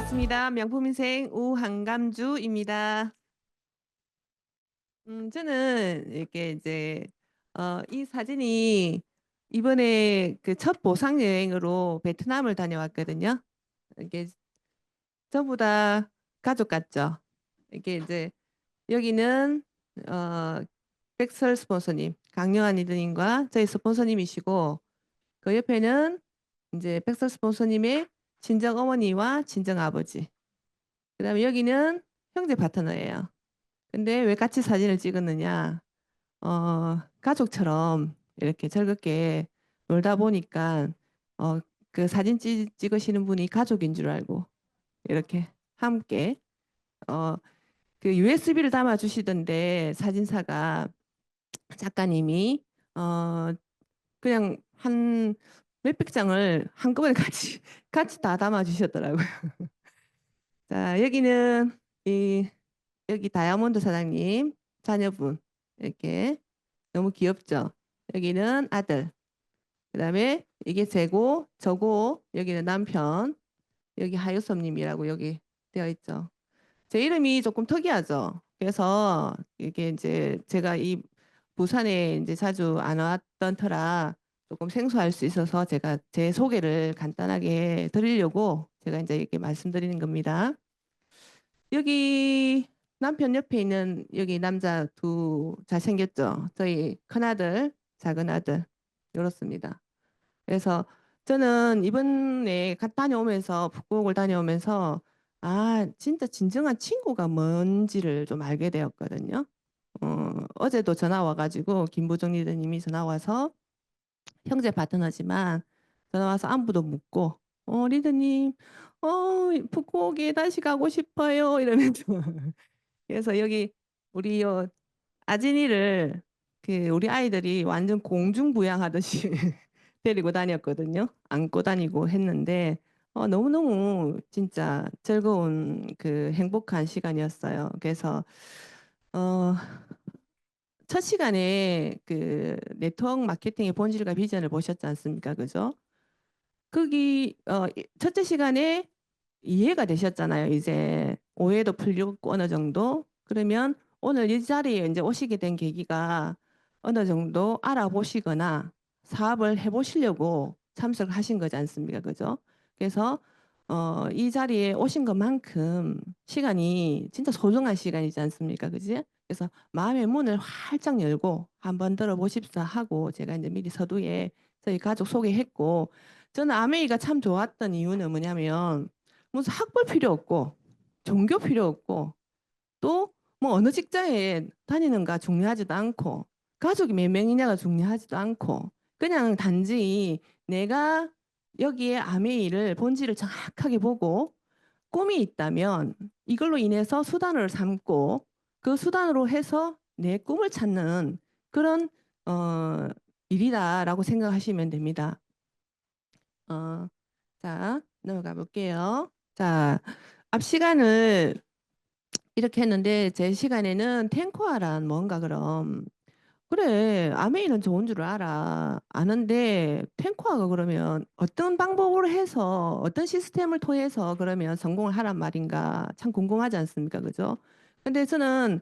반갑습니다. 명품인생 우한감주입니다. 저는 이렇게 이제 이 사진이 이번에 그 첫 보상 여행으로 베트남을 다녀왔거든요. 이게 전부 다 가족 같죠. 이게 이제 여기는 어, 백설 스폰서님, 강요한 리더님과 저희 스폰서님이시고 그 옆에는 이제 백설 스폰서님의 친정 어머니와 친정 아버지. 그다음에 여기는 형제 파트너예요. 근데 왜 같이 사진을 찍었느냐? 가족처럼 이렇게 즐겁게 놀다 보니까 어, 그 사진 찍으시는 분이 가족인 줄 알고 이렇게 함께 어, 그 USB를 담아 주시던데 사진사가 작가님이 어, 그냥 한 몇백 장을 한꺼번에 같이 다 담아 주셨더라고요. 자, 여기는 이 여기 다이아몬드 사장님 자녀분 이렇게 너무 귀엽죠? 여기는 아들. 그다음에 이게 제고, 저고, 여기는 남편, 여기 하유섭님이라고 여기 되어 있죠. 제 이름이 조금 특이하죠. 그래서 이게 이제 제가 이 부산에 이제 자주 안 왔던 터라 조금 생소할 수 있어서 제가 제 소개를 간단하게 드리려고 제가 이제 이렇게 말씀드리는 겁니다. 여기 남편 옆에 있는 여기 남자 두 잘생겼죠? 저희 큰아들, 작은아들 이렇습니다. 그래서 저는 이번에 다녀오면서 북극을 다녀오면서 진짜 진정한 친구가 뭔지를 좀 알게 되었거든요. 어제도 전화 와가지고 김보정 리더님이 전화 와서 형제 파트너지만 전화 와서 안부도 묻고 리더님 북극에 다시 가고 싶어요 이러면서 그래서 여기 우리 아진이를 그 우리 아이들이 완전 공중부양하듯이 데리고 다녔거든요. 안고 다니고 했는데 너무너무 진짜 즐거운 그 행복한 시간이었어요. 그래서 어, 첫 시간에 그 네트워크 마케팅의 본질과 비전을 보셨지 않습니까? 그죠? 거기 첫째 시간에 이해가 되셨잖아요. 이제 오해도 풀렸고 어느 정도. 그러면 오늘 이 자리에 이제 오시게 된 계기가 어느 정도 알아보시거나 사업을 해보시려고 참석하신 거지 않습니까? 그죠? 그래서 이 자리에 오신 것만큼 시간이 진짜 소중한 시간이지 않습니까? 그지? 그래서 마음의 문을 활짝 열고 한번 들어보십사 하고 제가 이제 미리 서두에 저희 가족 소개했고 저는 아메이가 참 좋았던 이유는 뭐냐면 무슨 학벌 필요 없고 종교 필요 없고 또 뭐 어느 직장에 다니는가 중요하지도 않고 가족이 몇 명이냐가 중요하지도 않고 그냥 단지 내가 여기에 아메이를 본질을 정확하게 보고 꿈이 있다면 이걸로 인해서 수단을 삼고 그 수단으로 해서 내 꿈을 찾는 그런 어, 일이다라고 생각하시면 됩니다. 어, 자, 넘어가 볼게요. 자, 앞 시간을 이렇게 했는데 제 시간에는 탱커아란 뭔가 그럼 그래 아메이는 좋은 줄 알아 아는데 탱커아가 그러면 어떤 방법으로 해서 어떤 시스템을 통해서 그러면 성공을 하란 말인가 참 궁금하지 않습니까 그죠? 근데 저는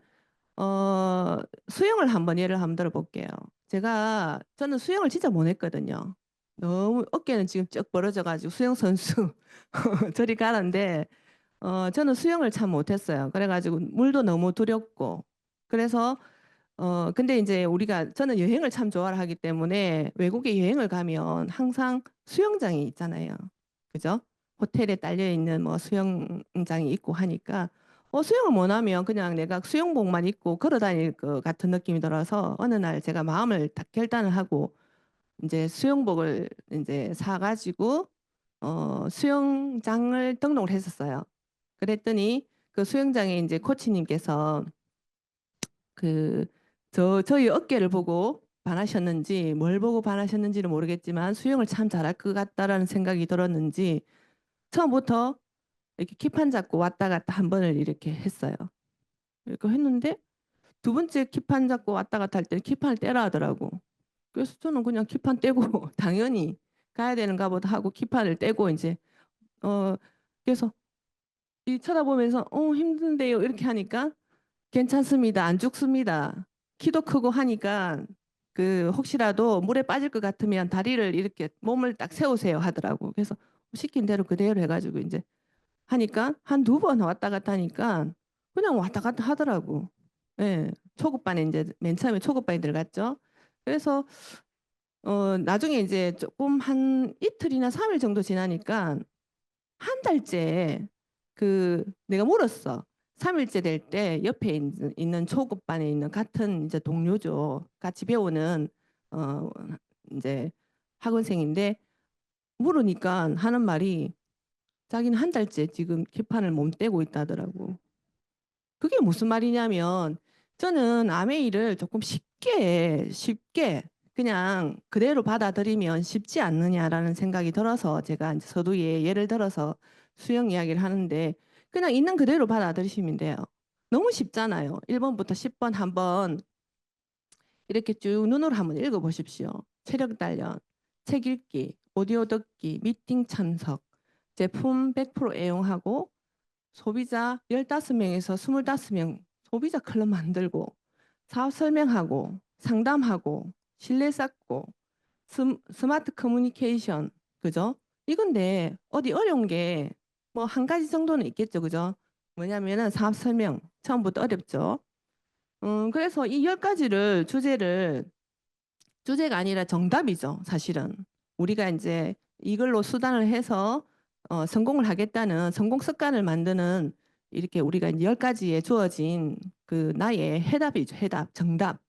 어 수영을 한번 예를 한번 들어볼게요. 저는 수영을 진짜 못했거든요. 너무 어깨는 지금 쩍 벌어져가지고 수영 선수 저리 가는데 저는 수영을 참 못했어요. 그래가지고 물도 너무 두렵고. 그래서, 근데 이제 저는 여행을 참 좋아하기 때문에 외국에 여행을 가면 항상 수영장이 있잖아요. 그죠? 호텔에 딸려 있는 뭐 수영장이 있고 하니까, 수영을 못하면 그냥 내가 수영복만 입고 걸어 다닐 것 같은 느낌이 들어서 어느 날 제가 마음을 딱 결단을 하고 이제 수영복을 이제 사가지고, 수영장을 등록을 했었어요. 그랬더니 그 수영장에 이제 코치님께서 그 저희 어깨를 보고 반하셨는지 뭘 보고 반하셨는지는 모르겠지만 수영을 참 잘할 것 같다라는 생각이 들었는지 처음부터 이렇게 키판 잡고 왔다 갔다 한 번을 이렇게 했어요. 이렇게 했는데 두 번째 키판 잡고 왔다 갔다 할 때는 키판을 떼라 하더라고. 그래서 저는 그냥 키판 떼고 당연히 가야 되는가 보다 하고 키판을 떼고 이제 어 그래서 이 쳐다보면서 힘든데요 이렇게 하니까 괜찮습니다. 안 죽습니다. 키도 크고 하니까 그 혹시라도 물에 빠질 것 같으면 다리를 이렇게 몸을 딱 세우세요 하더라고. 그래서 시킨 대로 그대로 해가지고 이제 하니까 한 두 번 왔다 갔다 하니까 그냥 왔다 갔다 하더라고. 예. 초급반에 이제 맨 처음에 초급반에 들어갔죠. 그래서 나중에 이제 조금 한 이틀이나 3일 정도 지나니까 한 달째 내가 물었어. 3일째 될 때 옆에 있는 초급반에 있는 같은 이제 동료죠. 같이 배우는 어 이제 학원생인데 물으니까 하는 말이 자기는 한 달째 지금 기판을 몸 떼고 있다더라고. 그게 무슨 말이냐면 저는 아메이를 조금 쉽게 그냥 그대로 받아들이면 쉽지 않느냐라는 생각이 들어서 제가 이제 서두에 예를 들어서 수영 이야기를 하는데 그냥 있는 그대로 받아들이시면 돼요. 너무 쉽잖아요. 1번부터 10번 한번 이렇게 쭉 눈으로 한번 읽어보십시오. 체력 단련, 책 읽기, 오디오 듣기, 미팅 참석, 제품 100% 애용하고 소비자 15명에서 25명 소비자 클럽 만들고 사업 설명하고 상담하고 신뢰 쌓고 스마트 커뮤니케이션 그죠? 이건데 어디 어려운 게 뭐 한 가지 정도는 있겠죠. 그죠? 뭐냐면은 사업 설명 처음부터 어렵죠. 그래서 이 10가지를 주제가 아니라 정답이죠. 사실은 우리가 이제 이걸로 수단을 해서 성공을 하겠다는 성공 습관을 만드는 이렇게 우리가 이제 10가지에 주어진 그 나의 해답이죠. 해답, 정답.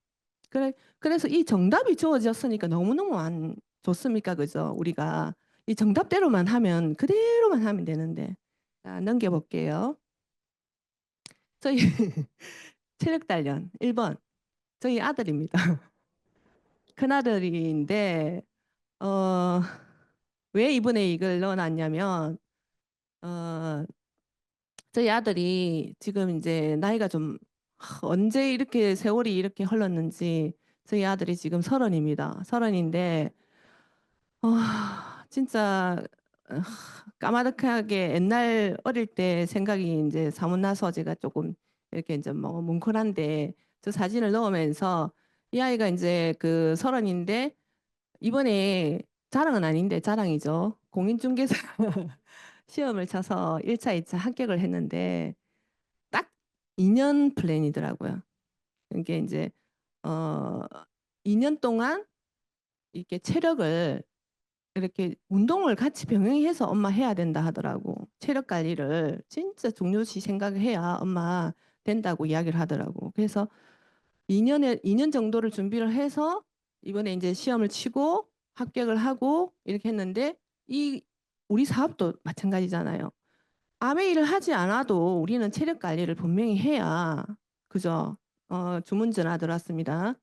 그래서 이 정답이 주어졌으니까 너무너무 안 좋습니까? 그죠? 우리가 이 정답대로만 하면 그대로만 하면 되는데. 자, 넘겨볼게요. 저희 체력 단련 1번. 저희 아들입니다. 큰아들인데 어, 왜 이번에 이걸 넣어놨냐면 어, 저희 아들이 지금 이제 나이가 좀 언제 이렇게 세월이 이렇게 흘렀는지 저희 아들이 지금 30입니다. 30인데 진짜 어, 까마득하게 옛날 어릴 때 생각이 이제 사뭇 나서 제가 조금 이렇게 이제 뭐 뭉클한데 저 사진을 넣으면서 이 아이가 이제 그 30인데 이번에 자랑은 아닌데 자랑이죠. 공인중개사 시험을 쳐서 1차, 2차 합격을 했는데 딱 2년 플랜이더라고요. 이게 이제 어 2년 동안 이렇게 체력을 이렇게 운동을 같이 병행해서 엄마 해야 된다 하더라고. 체력 관리를 진짜 중요시 생각해야 엄마 된다고 이야기를 하더라고. 그래서 2년 정도를 준비를 해서 이번에 이제 시험을 치고 합격을 하고 이렇게 했는데 이 우리 사업도 마찬가지잖아요. 아무 일을 하지 않아도 우리는 체력 관리를 분명히 해야 그죠? 주문 전화 들어왔습니다.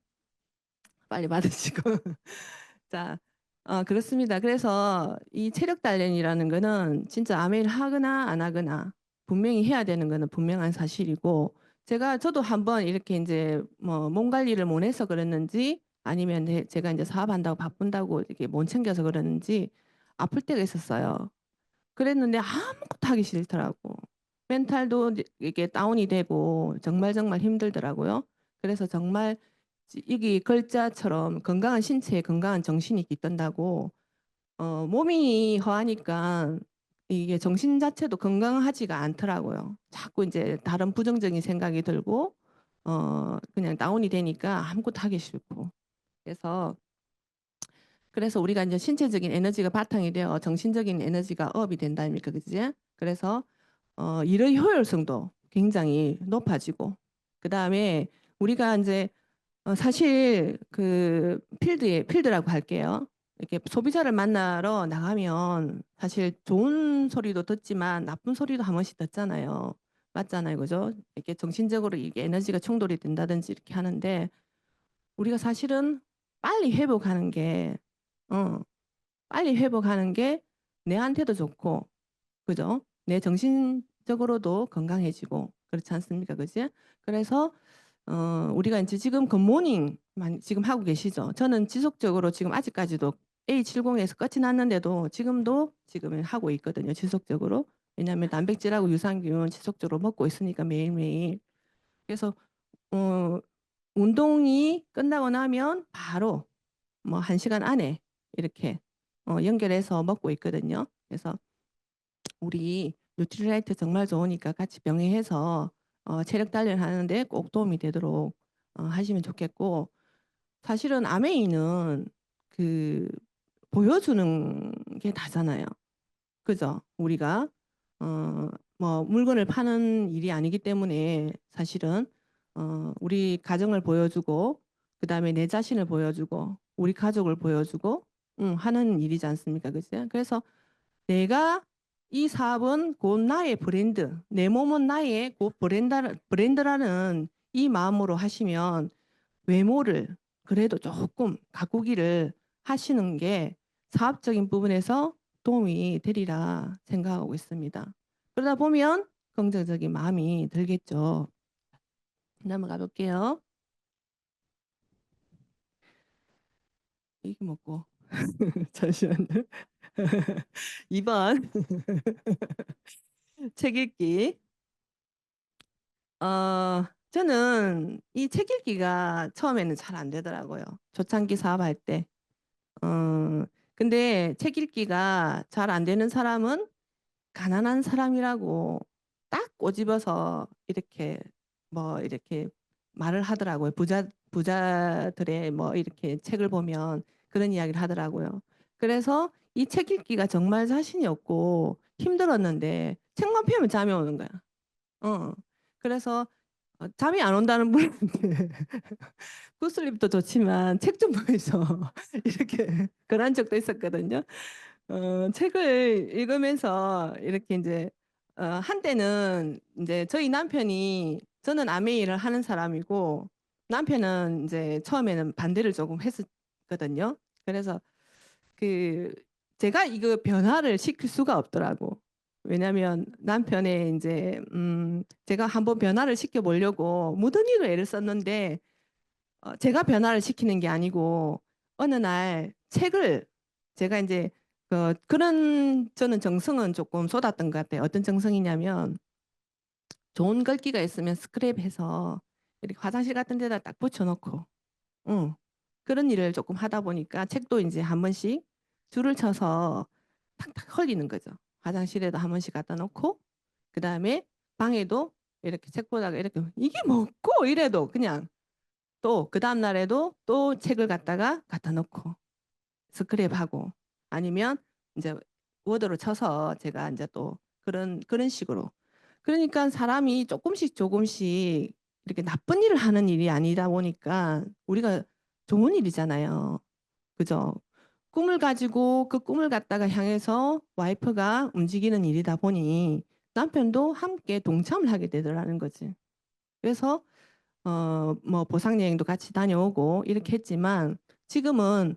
빨리 받으시고. 자, 그렇습니다. 그래서 이 체력 단련이라는 거는 진짜 아무 일 하거나 안 하거나 분명히 해야 되는 거는 분명한 사실이고 저도 한번 이렇게 이제 뭐 몸 관리를 못 해서 그랬는지 아니면 제가 이제 사업한다고 바쁜다고 이렇게 못 챙겨서 그러는지 아플 때가 있었어요. 그랬는데 아무것도 하기 싫더라고. 멘탈도 이게 다운이 되고 정말 힘들더라고요. 그래서 정말 여기 글자처럼 건강한 신체에 건강한 정신이 깃든다고 몸이 허하니까 이게 정신 자체도 건강하지가 않더라고요. 자꾸 이제 다른 부정적인 생각이 들고 그냥 다운이 되니까 아무것도 하기 싫고. 그래서 우리가 이제 신체적인 에너지가 바탕이 되어 정신적인 에너지가 업이 된다 아닙니까? 그지? 그래서 일의 효율성도 굉장히 높아지고 그다음에 우리가 이제 사실 그 필드라고 할게요. 이렇게 소비자를 만나러 나가면 사실 좋은 소리도 듣지만 나쁜 소리도 한 번씩 듣잖아요. 맞잖아요. 그죠? 이렇게 정신적으로 이게 에너지가 충돌이 된다든지 이렇게 하는데 우리가 사실은 빨리 회복하는 게 어, 빨리 회복하는 게 내한테도 좋고 그죠? 내 정신적으로도 건강해지고 그렇지 않습니까? 그지? 그래서 우리가 이제 지금 굿모닝 지금 하고 계시죠? 저는 지속적으로 지금 아직까지도 A70에서 끝이 났는데도 지금은 하고 있거든요. 지속적으로. 왜냐하면 단백질하고 유산균 지속적으로 먹고 있으니까 매일매일. 그래서 어, 운동이 끝나고 나면 바로 뭐 1시간 안에 이렇게 연결해서 먹고 있거든요. 그래서 우리 뉴트리라이트 정말 좋으니까 같이 병행해서 체력 단련하는데 꼭 도움이 되도록 하시면 좋겠고, 사실은 아메이는 그 보여주는 게 다잖아요. 그죠? 우리가 뭐 물건을 파는 일이 아니기 때문에 사실은 우리 가정을 보여주고, 그다음에 내 자신을 보여주고, 우리 가족을 보여주고 하는 일이지 않습니까? 그죠? 그래서 내가 이 사업은 곧 나의 브랜드, 내 몸은 나의 곧 브랜드라는 이 마음으로 하시면 외모를 그래도 조금 가꾸기를 하시는 게 사업적인 부분에서 도움이 되리라 생각하고 있습니다. 그러다 보면 긍정적인 마음이 들겠죠. 넘어가 볼게요. 이거 먹고 잠시만요. 2번 책 읽기. 저는 이 책 읽기가 처음에는 잘 안 되더라고요. 초창기 사업할 때. 근데 책 읽기가 잘 안 되는 사람은 가난한 사람이라고 딱 꼬집어서 이렇게 뭐 이렇게 말을 하더라고요. 부자들의 뭐 이렇게 책을 보면 그런 이야기를 하더라고요. 그래서 이 책 읽기가 정말 자신이 없고 힘들었는데 책만 펴면 잠이 오는 거야. 어. 그래서 잠이 안 온다는 분한테 굿슬립도 좋지만 책 좀 보이소 이렇게 그런 적도 있었거든요. 책을 읽으면서 이렇게 이제 한때는 이제 저희 남편이, 저는 아메이를 하는 사람이고 남편은 이제 처음에는 반대를 조금 했었거든요. 그래서 그 제가 이거 변화를 시킬 수가 없더라고. 왜냐하면 남편의 이제 제가 한번 변화를 시켜 보려고 무던히도 애를 썼는데 제가 변화를 시키는 게 아니고 어느 날 책을 제가 이제 그런 저는 정성은 조금 쏟았던 것 같아요. 어떤 정성이냐면 좋은 글귀가 있으면 스크랩해서 이렇게 화장실 같은 데다 딱 붙여놓고 응. 그런 일을 조금 하다 보니까 책도 이제 한 번씩 줄을 쳐서 탁탁 흘리는 거죠. 화장실에도 한 번씩 갖다 놓고 그다음에 방에도 이렇게 책 보다가 이렇게 이게 뭐고 이래도 그냥 또 그 다음 날에도 또 책을 갖다 놓고 스크랩하고 아니면 이제 워드로 쳐서 제가 이제 또 그런 식으로. 그러니까 사람이 조금씩 조금씩 이렇게 나쁜 일을 하는 일이 아니다 보니까 우리가 좋은 일이잖아요. 그죠? 꿈을 가지고 그 꿈을 갖다가 향해서 와이프가 움직이는 일이다 보니 남편도 함께 동참을 하게 되더라는 거지. 그래서 뭐 보상여행도 같이 다녀오고 이렇게 했지만 지금은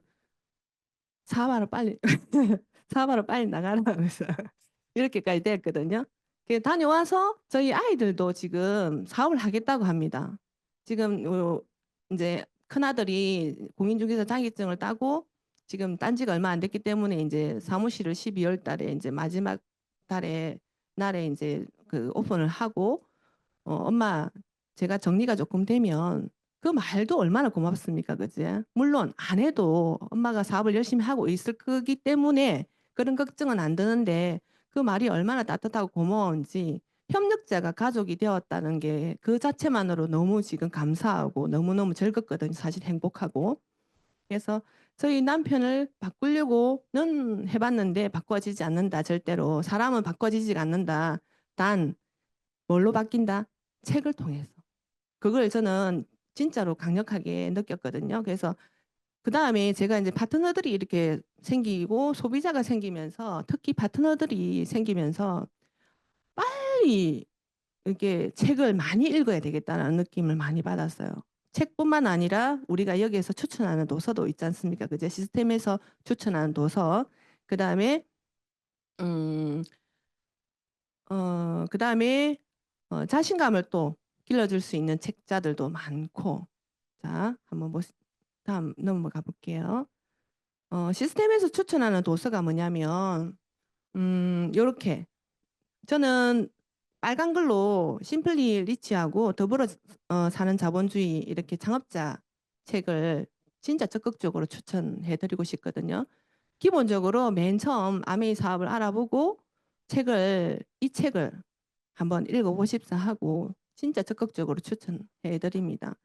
사바로 빨리 사바로 빨리 나가라 하면서 이렇게까지 됐거든요. 다녀와서 저희 아이들도 지금 사업을 하겠다고 합니다. 지금 이제 큰아들이 공인중개사 자격증을 따고 지금 딴 지가 얼마 안 됐기 때문에 이제 사무실을 12월 달에 이제 마지막 달에 날에 이제 그 오픈을 하고 엄마 제가 정리가 조금 되면 그 말도 얼마나 고맙습니까, 그지? 물론 안 해도 엄마가 사업을 열심히 하고 있을 거기 때문에 그런 걱정은 안 드는데 그 말이 얼마나 따뜻하고 고마운지 협력자가 가족이 되었다는 게 그 자체만으로 너무 지금 감사하고 너무너무 즐겁거든요. 사실 행복하고. 그래서 저희 남편을 바꾸려고는 해봤는데 바꿔지지 않는다, 절대로. 사람은 바꿔지지 않는다. 단 뭘로 바뀐다? 책을 통해서. 그걸 저는 진짜로 강력하게 느꼈거든요. 그래서 그 다음에 제가 이제 파트너들이 이렇게 생기고 소비자가 생기면서 특히 파트너들이 생기면서 빨리 이렇게 책을 많이 읽어야 되겠다는 느낌을 많이 받았어요. 책뿐만 아니라 우리가 여기에서 추천하는 도서도 있지 않습니까? 그제 시스템에서 추천하는 도서. 그 다음에 그다음에 자신감을 또 길러줄 수 있는 책자들도 많고. 자, 한번 다음 넘어가 볼게요. 시스템에서 추천하는 도서가 뭐냐면 요렇게 저는 빨간 글로 심플리 리치하고 더불어 사는 자본주의 이렇게 창업자 책을 진짜 적극적으로 추천해드리고 싶거든요. 기본적으로 맨 처음 아메이 사업을 알아보고 이 책을 한번 읽어보십사 하고 진짜 적극적으로 추천해드립니다.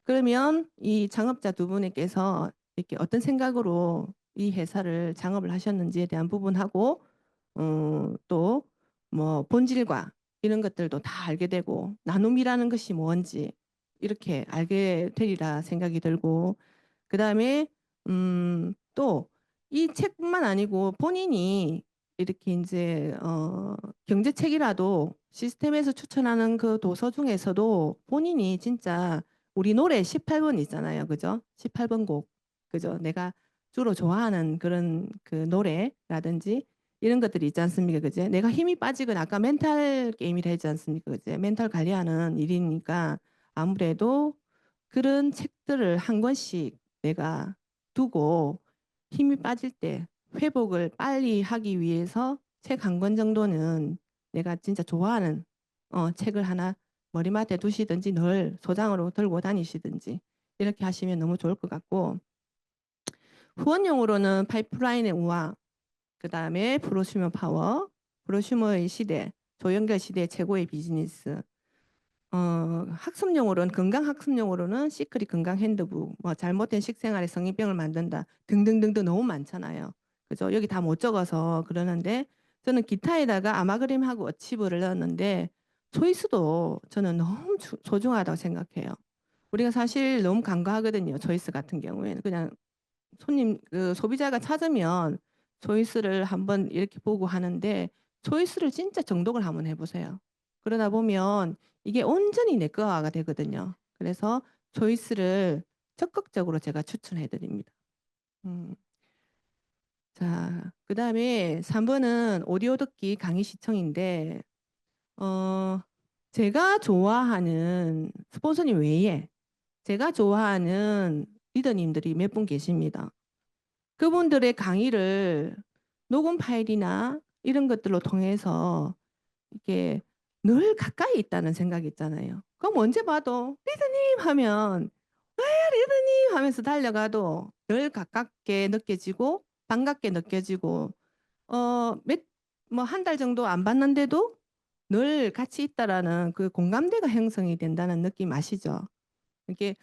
그러면 이 창업자 두 분께서 이렇게 어떤 생각으로 이 회사를 창업을 하셨는지에 대한 부분하고 또 뭐 본질과 이런 것들도 다 알게 되고 나눔이라는 것이 뭔지 이렇게 알게 되리라 생각이 들고 그다음에 또 이 책뿐만 아니고 본인이 이렇게 이제 경제책이라도 시스템에서 추천하는 그 도서 중에서도 본인이 진짜 우리 노래 18번 있잖아요. 그죠? 18번 곡. 그죠? 내가 주로 좋아하는 그런 그 노래라든지 이런 것들이 있지 않습니까? 그제? 내가 힘이 빠지거나 아까 멘탈 게임이라 했지 않습니까? 그제? 멘탈 관리하는 일이니까 아무래도 그런 책들을 한 권씩 내가 두고 힘이 빠질 때 회복을 빨리 하기 위해서 책 한 권 정도는 내가 진짜 좋아하는 책을 하나 머리맡에 두시든지 늘 소장으로 들고 다니시든지 이렇게 하시면 너무 좋을 것 같고 후원용으로는 파이프라인의 우화 그다음에 프로슈머 파워, 프로슈머의 시대, 조연결 시대 최고의 비즈니스 학습용으로는 건강학습용으로는 시크릿 건강 핸드북, 뭐 잘못된 식생활에 성인병을 만든다 등등등등 너무 많잖아요. 그죠? 여기 다 못 적어서 그러는데 저는 기타에다가 아마그램하고 어치브를 넣었는데 초이스도 저는 너무 소중하다고 생각해요. 우리가 사실 너무 간과하거든요. 초이스 같은 경우에는 그냥 그 소비자가 찾으면 초이스를 한번 이렇게 보고 하는데 초이스를 진짜 정독을 한번 해보세요. 그러다 보면 이게 온전히 내 거가 되거든요. 그래서 초이스를 적극적으로 제가 추천해 드립니다. 자, 그 다음에 3번은 오디오 듣기 강의 시청인데 어, 제가 좋아하는 스폰서님 외에 제가 좋아하는 리더님들이 몇 분 계십니다. 그분들의 강의를 녹음 파일이나 이런 것들로 통해서 이렇게 늘 가까이 있다는 생각이 있잖아요. 그럼 언제 봐도 리더님 하면 왜 리더님 하면서 달려가도 늘 가깝게 느껴지고 반갑게 느껴지고 뭐 한 달 정도 안 봤는데도 늘 같이 있다라는 그 공감대가 형성이 된다는 느낌 아시죠? 이렇게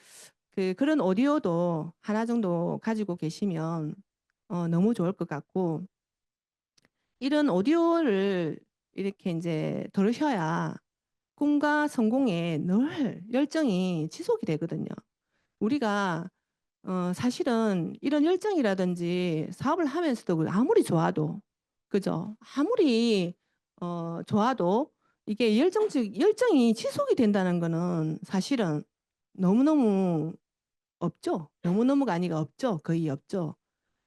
그런 오디오도 하나 정도 가지고 계시면 너무 좋을 것 같고 이런 오디오를 이렇게 이제 들으셔야 꿈과 성공에 늘 열정이 지속이 되거든요. 우리가 사실은 이런 열정이라든지 사업을 하면서도 아무리 좋아도 그죠? 아무리 좋아도 이게 열정이 지속이 된다는 거는 사실은 너무너무 없죠. 너무너무가 아니라 없죠. 거의 없죠.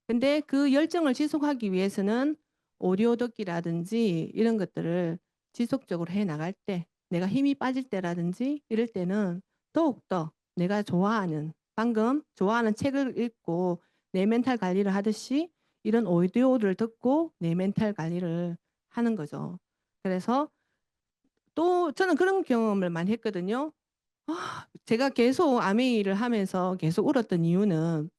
근데 그 열정을 지속하기 위해서는 오디오 듣기라든지 이런 것들을 지속적으로 해 나갈 때 내가 힘이 빠질 때라든지 이럴 때는 더욱더 내가 좋아하는 방금 좋아하는 책을 읽고 내 멘탈 관리를 하듯이 이런 오디오를 듣고 내 멘탈 관리를 하는 거죠. 그래서 또 저는 그런 경험을 많이 했거든요. 제가 계속 아메이를 하면서 계속 울었던 이유는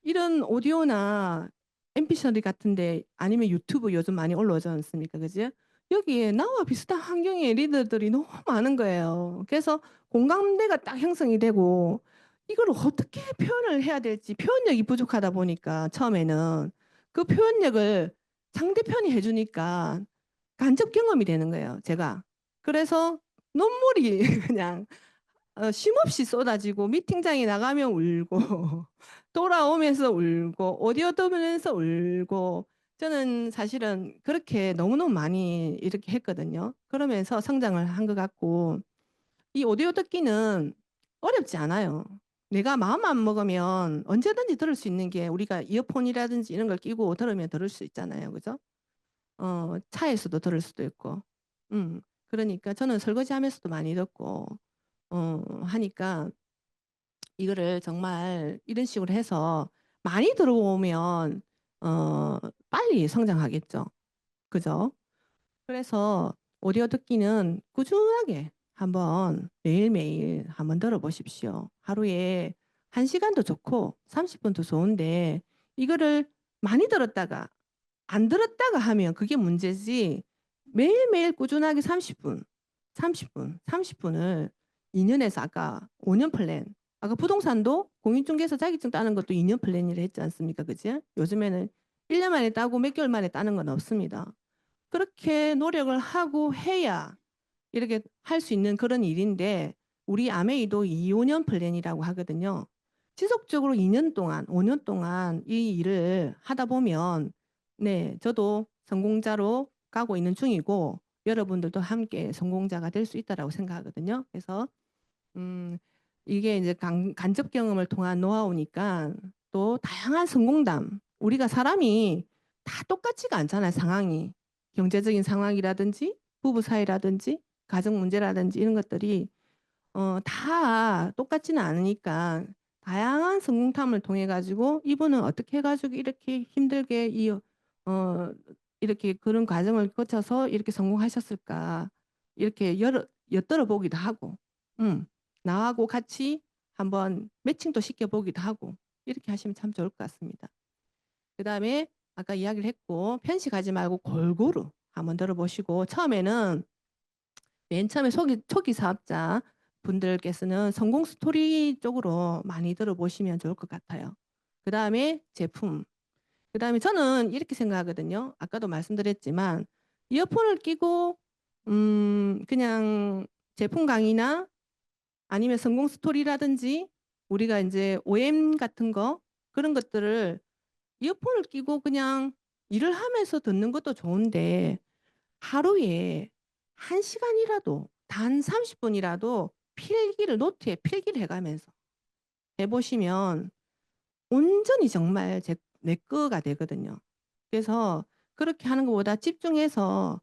이런 오디오나 MP3 같은데 아니면 유튜브 요즘 많이 올라오지 않습니까? 그지? 여기에 나와 비슷한 환경의 리더들이 너무 많은 거예요. 그래서 공감대가 딱 형성이 되고 이걸 어떻게 표현을 해야 될지 표현력이 부족하다 보니까 처음에는 그 표현력을 상대편이 해주니까 간접 경험이 되는 거예요. 제가. 그래서 눈물이 그냥 쉼없이 쏟아지고 미팅장에 나가면 울고 돌아오면서 울고 오디오 들으면서 울고 저는 사실은 그렇게 너무너무 많이 이렇게 했거든요. 그러면서 성장을 한 것 같고 이 오디오 듣기는 어렵지 않아요. 내가 마음만 먹으면 언제든지 들을 수 있는 게 우리가 이어폰이라든지 이런 걸 끼고 들으면 들을 수 있잖아요. 그죠? 차에서도 들을 수도 있고. 그러니까 저는 설거지하면서도 많이 듣고 하니까 이거를 정말 이런 식으로 해서 많이 들어오면 어, 빨리 성장하겠죠. 그죠? 그래서 오디오 듣기는 꾸준하게 한번 매일매일 한번 들어보십시오. 하루에 1시간도 좋고 30분도 좋은데 이거를 많이 들었다가 안 들었다가 하면 그게 문제지 매일매일 꾸준하게 30분, 30분, 30분을 2년에서 아까 5년 플랜 아까 부동산도 공인중개사 자격증 따는 것도 2년 플랜이라 했지 않습니까? 그지? 요즘에는 1년 만에 따고 몇 개월 만에 따는 건 없습니다. 그렇게 노력을 하고 해야 이렇게 할 수 있는 그런 일인데 우리 아메이도 2, 5년 플랜이라고 하거든요. 지속적으로 2년 동안, 5년 동안 이 일을 하다 보면 네, 저도 성공자로 가고 있는 중이고 여러분들도 함께 성공자가 될 수 있다라고 생각하거든요. 그래서 음, 이게 이제 간접 경험을 통한 노하우니까 또 다양한 성공담. 우리가 사람이 다 똑같지가 않잖아요, 상황이. 경제적인 상황이라든지 부부 사이라든지 가정 문제라든지 이런 것들이 다 똑같지는 않으니까 다양한 성공담을 통해 가지고 이분은 어떻게 해가지고 이렇게 힘들게 이렇게 그런 과정을 거쳐서 이렇게 성공하셨을까 이렇게 엿들어 보기도 하고 음, 나하고 같이 한번 매칭도 시켜보기도 하고 이렇게 하시면 참 좋을 것 같습니다. 그 다음에 아까 이야기를 했고 편식하지 말고 골고루 한번 들어보시고 처음에는 맨 처음에 초기 사업자 분들께서는 성공 스토리 쪽으로 많이 들어보시면 좋을 것 같아요. 그 다음에 제품. 그 다음에 저는 이렇게 생각하거든요. 아까도 말씀드렸지만 이어폰을 끼고 그냥 제품 강의나 아니면 성공 스토리라든지 우리가 이제 OM 같은 거 그런 것들을 이어폰을 끼고 그냥 일을 하면서 듣는 것도 좋은데 하루에 1시간이라도 단 30분이라도 필기를 노트에 필기를 해가면서 해보시면 온전히 정말 내 거가 되거든요. 그래서 그렇게 하는 것보다 집중해서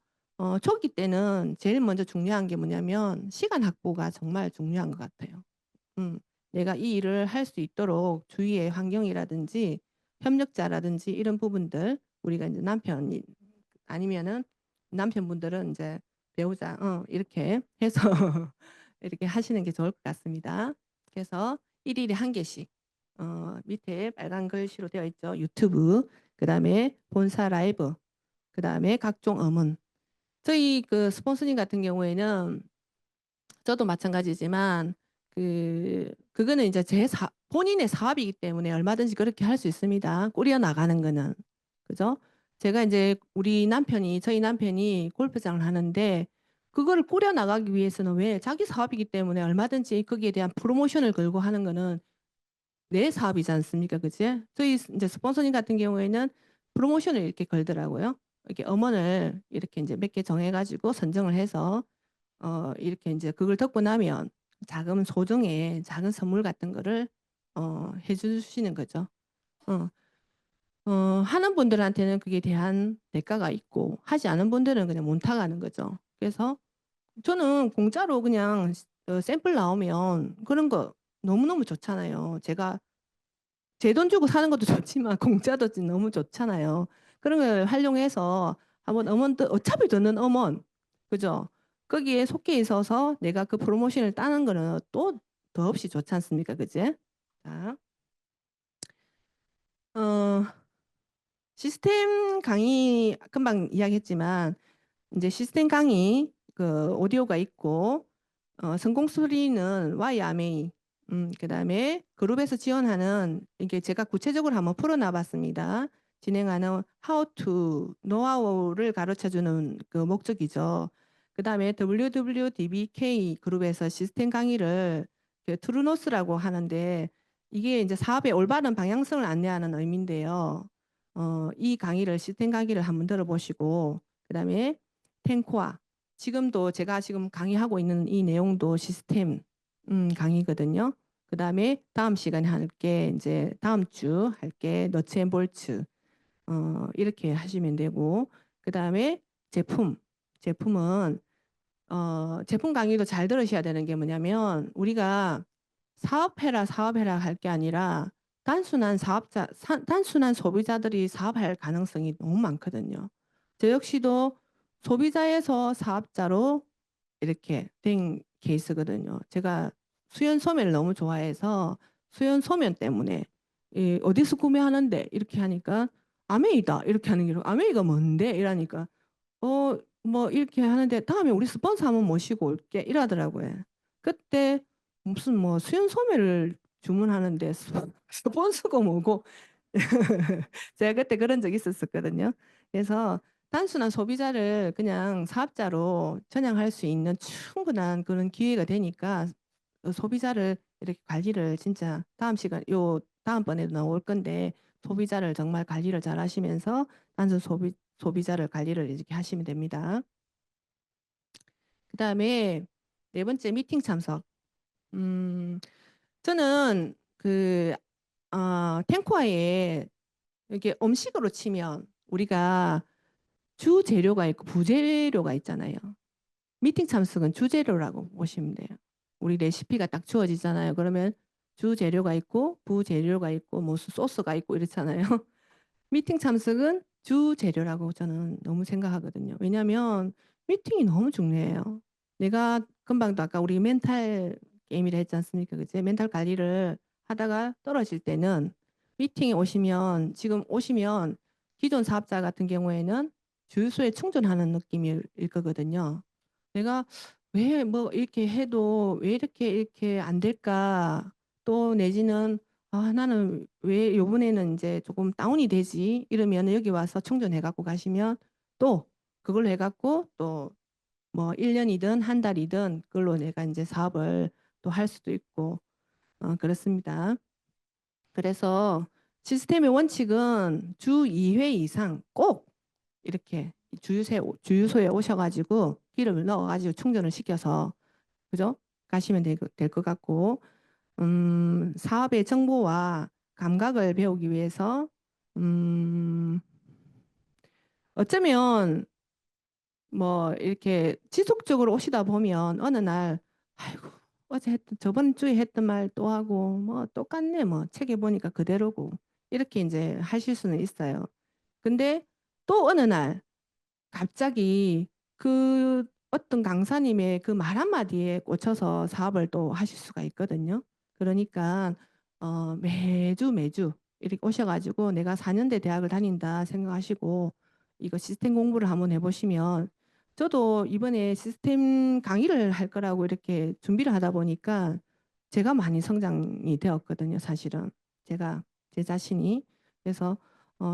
초기 때는 제일 먼저 중요한 게 뭐냐면 시간 확보가 정말 중요한 것 같아요. 음, 내가 이 일을 할 수 있도록 주위의 환경이라든지 협력자라든지 이런 부분들 우리가 이제 남편이 아니면은 남편분들은 이제 배우자 이렇게 해서 이렇게 하시는 게 좋을 것 같습니다. 그래서 일일이 한 개씩 밑에 빨간 글씨로 되어 있죠. 유튜브, 그다음에 본사 라이브, 그다음에 각종 음원. 저희 그 스폰서님 같은 경우에는 저도 마찬가지지만 그거는 이제 본인의 사업이기 때문에 얼마든지 그렇게 할 수 있습니다. 꾸려 나가는 거는. 그죠? 제가 이제 저희 남편이 골프장을 하는데 그거를 꾸려 나가기 위해서는 왜 자기 사업이기 때문에 얼마든지 거기에 대한 프로모션을 걸고 하는 거는 내 사업이지 않습니까? 그지? 저희 이제 스폰서님 같은 경우에는 프로모션을 이렇게 걸더라고요. 이렇게 음원을 이렇게 이제 몇 개 정해가지고 선정을 해서 이렇게 이제 그걸 듣고 나면 작은 소정의 작은 선물 같은 거를 해주시는 거죠. 어, 하는 분들한테는 그게 대한 대가가 있고 하지 않은 분들은 그냥 몬타가는 거죠. 그래서 저는 공짜로 그냥 샘플 나오면 그런 거 너무너무 좋잖아요. 제가 제 돈 주고 사는 것도 좋지만 공짜도 너무 좋잖아요. 그런 걸 활용해서 한번 어차피 듣는 음원 그죠? 거기에 속해 있어서 내가 그 프로모션을 따는 거는 또 더없이 좋지 않습니까? 그지? 자, 어, 시스템 강의 금방 이야기했지만 이제 시스템 강의 그 오디오가 있고 성공 스토리는 YMA 그다음에 그룹에서 지원하는 이게 제가 구체적으로 한번 풀어놔 봤습니다. 진행하는 how to 노하우를 가르쳐 주는 그 목적이죠. 그다음에 WWDBK 그룹에서 시스템 강의를 그 트루노스라고 하는데 이게 이제 사업의 올바른 방향성을 안내하는 의미인데요. 이 강의를 시스템 강의를 한번 들어보시고 그다음에 텐코아 지금도 제가 지금 강의하고 있는 이 내용도 시스템 강의거든요. 그다음에 다음 시간에 할게 이제 다음 주 할게 너츠 앤 볼츠 이렇게 하시면 되고 그다음에 제품은 제품 강의도 잘 들으셔야 되는 게 뭐냐면 우리가 사업해라 할 게 아니라 단순한 소비자들이 사업할 가능성이 너무 많거든요. 저 역시도 소비자에서 사업자로 이렇게 된 케이스거든요. 제가 수연 소매를 너무 좋아해서 수연 소면 때문에 어디서 구매하는데 이렇게 하니까 아메이다 이렇게 하는 게 아메이가 뭔데 이러니까 뭐 이렇게 하는데 다음에 우리 스폰서 한번 모시고 올게 이러더라고요. 그때 무슨 뭐 수연 소매를 주문하는데 스폰서가 뭐고 제가 그때 그런 적이 있었거든요. 그래서 단순한 소비자를 그냥 사업자로 전향할 수 있는 충분한 그런 기회가 되니까 소비자를 이렇게 관리를 진짜 다음번에도 나올 건데 소비자를 정말 관리를 잘 하시면서 단순 소비자를 관리를 이렇게 하시면 됩니다. 그다음에 네 번째 미팅 참석. 저는 탱코아에 이렇게 음식으로 치면 우리가 주 재료가 있고 부재료가 있잖아요. 미팅 참석은 주재료라고 보시면 돼요. 우리 레시피가 딱 주어지잖아요. 그러면 주 재료가 있고 부재료가 있고 무슨 소스가 있고 이렇잖아요. 미팅 참석은 주 재료라고 저는 너무 생각하거든요. 왜냐하면 미팅이 너무 중요해요. 내가 금방도 아까 우리 멘탈 게임이라 했지 않습니까? 그제 멘탈 관리를 하다가 떨어질 때는 미팅에 오시면 지금 오시면 기존 사업자 같은 경우에는 주유소에 충전하는 느낌일 거거든요. 내가 왜 뭐 이렇게 해도 왜 이렇게 안 될까? 또 내지는 나는 왜 요번에는 이제 조금 다운이 되지? 이러면 여기 와서 충전해 갖고 가시면 또 그걸로 해 갖고 또 뭐 1년이든 한 달이든 그걸로 내가 이제 사업을 또 할 수도 있고 그렇습니다. 그래서 시스템의 원칙은 주 2회 이상 꼭 이렇게 주유소에 오셔가지고 기름을 넣어가지고 충전을 시켜서 그죠? 가시면 될 것 같고 사업의 정보와 감각을 배우기 위해서 음, 어쩌면 뭐 이렇게 지속적으로 오시다 보면 어느 날 아이고 어제 했던 저번 주에 했던 말 또 하고 뭐 똑같네 뭐 책에 보니까 그대로고 이렇게 이제 하실 수는 있어요. 근데 또 어느 날 갑자기 그 어떤 강사님의 그 말 한마디에 꽂혀서 사업을 또 하실 수가 있거든요. 그러니까 매주 이렇게 오셔가지고 내가 4년대 대학을 다닌다 생각하시고 이거 시스템 공부를 한번 해보시면 저도 이번에 시스템 강의를 할 거라고 이렇게 준비를 하다 보니까 제가 많이 성장이 되었거든요. 사실은 제 자신이. 그래서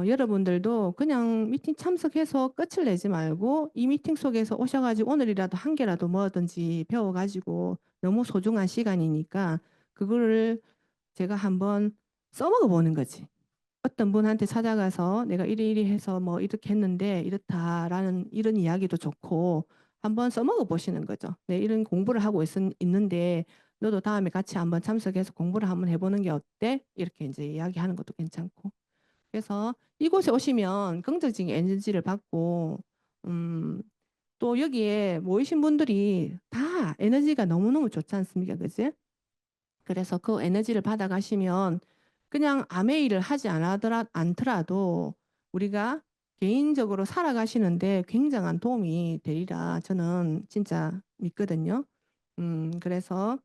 여러분들도 그냥 미팅 참석해서 끝을 내지 말고 이 미팅 속에서 오셔가지고 오늘이라도 한 개라도 뭐든지 배워가지고 너무 소중한 시간이니까 그거를 제가 한번 써먹어 보는 거지. 어떤 분한테 찾아가서 내가 이리 해서 뭐 이렇게 했는데 이렇다라는 이런 이야기도 좋고 한번 써먹어 보시는 거죠. 네, 이런 공부를 하고 있는데 너도 다음에 같이 한번 참석해서 공부를 한번 해보는 게 어때? 이렇게 이제 이야기하는 것도 괜찮고. 그래서 이곳에 오시면 긍정적인 에너지를 받고 음, 또 여기에 모이신 분들이 다 에너지가 너무너무 좋지 않습니까? 그지? 그래서 그 에너지를 받아가시면 그냥 아메이를 하지 않더라도 우리가 개인적으로 살아가시는데 굉장한 도움이 되리라 저는 진짜 믿거든요. 그래서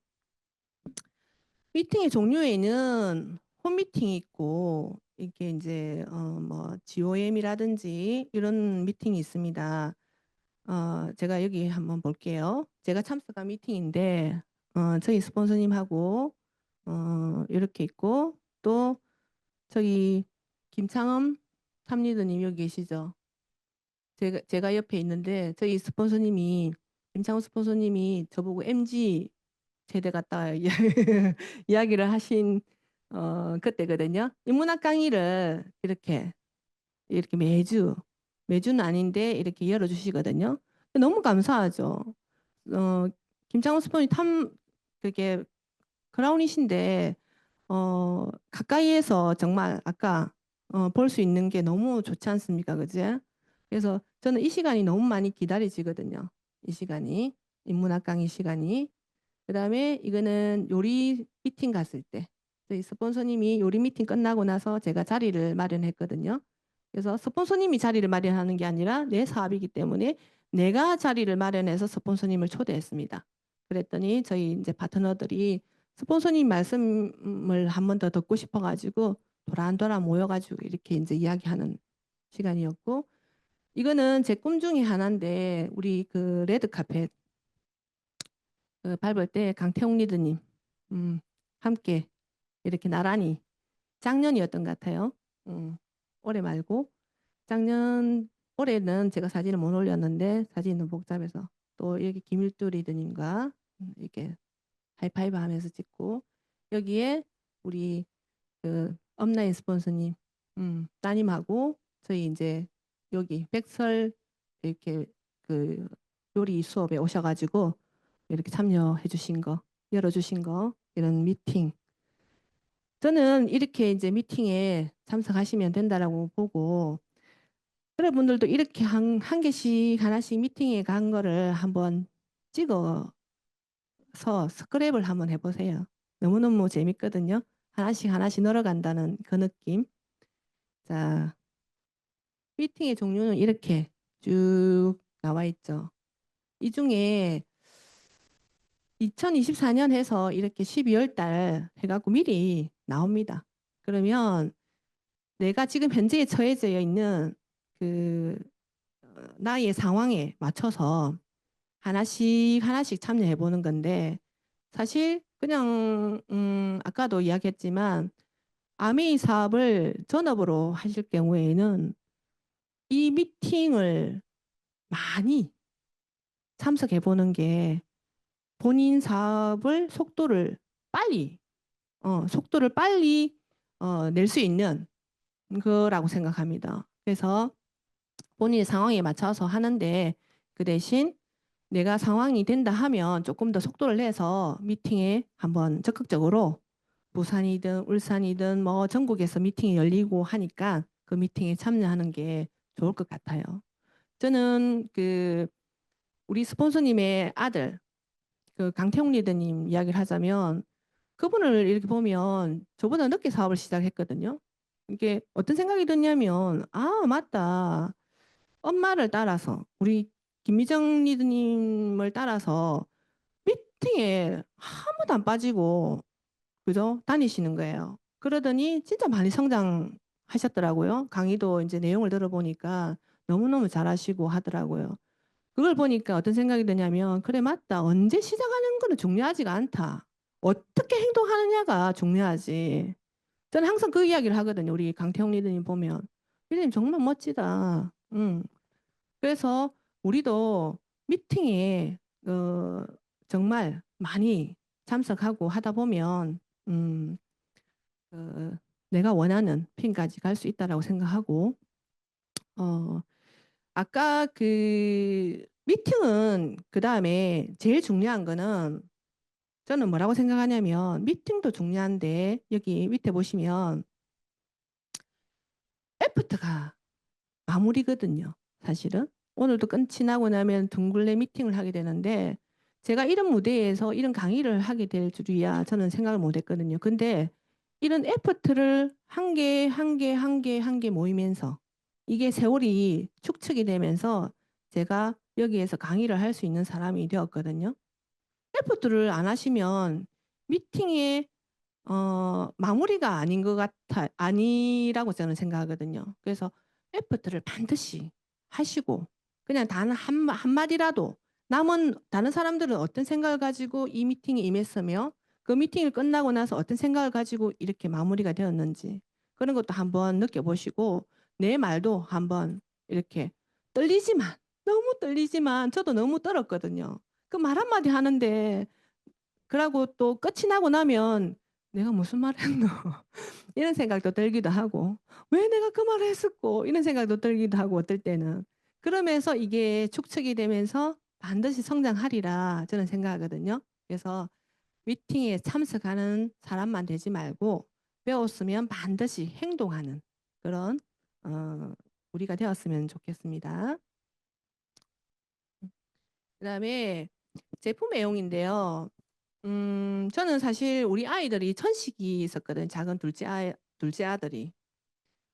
미팅의 종류에는 홈미팅이 있고 이게 이제 뭐 GOM이라든지 이런 미팅이 있습니다. 제가 여기 한번 볼게요. 제가 참석한 미팅인데 저희 스폰서님하고 이렇게 있고 또 저기 김창흠 탑리더님 여기 계시죠? 제가 옆에 있는데 저희 스폰서님이 김창흠 스폰서님이 저보고 MG 세대 같다 이야기를 하신 그때거든요. 인문학 강의를 이렇게 매주는 아닌데 이렇게 열어주시거든요. 너무 감사하죠. 김창훈 스폰이 그게 크라운이신데 가까이에서 정말 아까 볼 수 있는 게 너무 좋지 않습니까, 그제? 그래서 저는 이 시간이 너무 많이 기다려지거든요. 이 시간이 인문학 강의 시간이. 그다음에 이거는 요리 미팅 갔을 때 저희 스폰서님이 요리 미팅 끝나고 나서 제가 자리를 마련했거든요. 그래서 스폰서님이 자리를 마련하는 게 아니라 내 사업이기 때문에 내가 자리를 마련해서 스폰서님을 초대했습니다. 그랬더니 저희 이제 파트너들이 스폰서님 말씀을 한 번 더 듣고 싶어가지고 도란도란 모여가지고 이렇게 이제 이야기하는 시간이었고, 이거는 제 꿈 중에 하나인데 우리 그 레드카펫 그 밟을 때 강태웅 리드님 함께 이렇게 나란히 작년이었던 것 같아요. 올해 말고 작년 올해는 제가 사진을 못 올렸는데 사진은 복잡해서 또 여기 김일두 리드님과 이렇게 하이파이브 하면서 찍고 여기에 우리 그 업라인 스폰서님 따님하고 저희 이제 여기 백설 이렇게 그 요리 수업에 오셔가지고 이렇게 참여해 주신 거 열어주신 거 이런 미팅 저는 이렇게 이제 미팅에 참석하시면 된다라고 보고 여러분들도 이렇게 한 개씩 하나씩 미팅에 간 거를 한번 찍어서 스크랩을 한번 해보세요. 너무너무 재밌거든요. 하나씩 하나씩 늘어간다는 그 느낌. 자, 미팅의 종류는 이렇게 쭉 나와 있죠. 이 중에 2024년 해서 이렇게 12월 달 해갖고 미리 나옵니다. 그러면 내가 지금 현재에 처해져 있는 그 나의 상황에 맞춰서 하나씩 하나씩 참여해 보는 건데 사실 그냥 아까도 이야기했지만 아메이 사업을 전업으로 하실 경우에는 이 미팅을 많이 참석해 보는 게 본인 사업을 빨리 속도를 빨리 낼 수 있는 거라고 생각합니다. 그래서 본인의 상황에 맞춰서 하는데 그 대신 내가 상황이 된다 하면 조금 더 속도를 내서 미팅에 한번 적극적으로 부산이든 울산이든 뭐 전국에서 미팅이 열리고 하니까 그 미팅에 참여하는 게 좋을 것 같아요. 저는 그 우리 스폰서님의 아들 그 강태웅 리더님 이야기를 하자면 그분을 이렇게 보면 저보다 늦게 사업을 시작했거든요. 이게 어떤 생각이 드냐면 아 맞다. 엄마를 따라서 우리 김미정 리더님을 따라서 미팅에 한 번도 안 빠지고 그죠? 다니시는 거예요. 그러더니 진짜 많이 성장하셨더라고요. 강의도 이제 내용을 들어보니까 너무너무 잘하시고 하더라고요. 그걸 보니까 어떤 생각이 드냐면 그래 맞다. 언제 시작하는 거는 중요하지가 않다. 어떻게 행동하느냐가 중요하지. 저는 항상 그 이야기를 하거든요. 우리 강태형 리더님 보면. 리더님 정말 멋지다. 그래서 우리도 미팅에 정말 많이 참석하고 하다 보면 음, 내가 원하는 핀까지 갈 수 있다라고 생각하고 어, 아까 그 미팅은 그 다음에 제일 중요한 거는 저는 뭐라고 생각하냐면 미팅도 중요한데 여기 밑에 보시면 애프터가 마무리거든요. 사실은 오늘도 끝이 나고 나면 둥글레 미팅을 하게 되는데 제가 이런 무대에서 이런 강의를 하게 될 줄이야 저는 생각을 못 했거든요. 근데 이런 애프터를 한 개, 한 개, 한 개, 한 개 모이면서 이게 세월이 축적이 되면서 제가 여기에서 강의를 할 수 있는 사람이 되었거든요. 애프터를 안 하시면 미팅에 마무리가 아닌 것 아니라고 저는 생각하거든요. 그래서 애프터를 반드시 하시고 그냥 단 한마디라도 남은 다른 사람들은 어떤 생각을 가지고 이 미팅에 임했으며 그 미팅이 끝나고 나서 어떤 생각을 가지고 이렇게 마무리가 되었는지 그런 것도 한번 느껴보시고 내 말도 한번 이렇게 떨리지만 너무 떨리지만 저도 너무 떨었거든요. 그 말 한마디 하는데 그러고 또 끝이 나고 나면 내가 무슨 말 했노? 이런 생각도 들기도 하고 왜 내가 그 말을 했었고 이런 생각도 들기도 하고 어떨 때는 그러면서 이게 축적이 되면서 반드시 성장하리라 저는 생각하거든요. 그래서 미팅에 참석하는 사람만 되지 말고 배웠으면 반드시 행동하는 그런 우리가 되었으면 좋겠습니다. 그다음에 제품 애용인데요. 저는 사실 우리 아이들이 천식이 있었거든. 작은 둘째 아들이.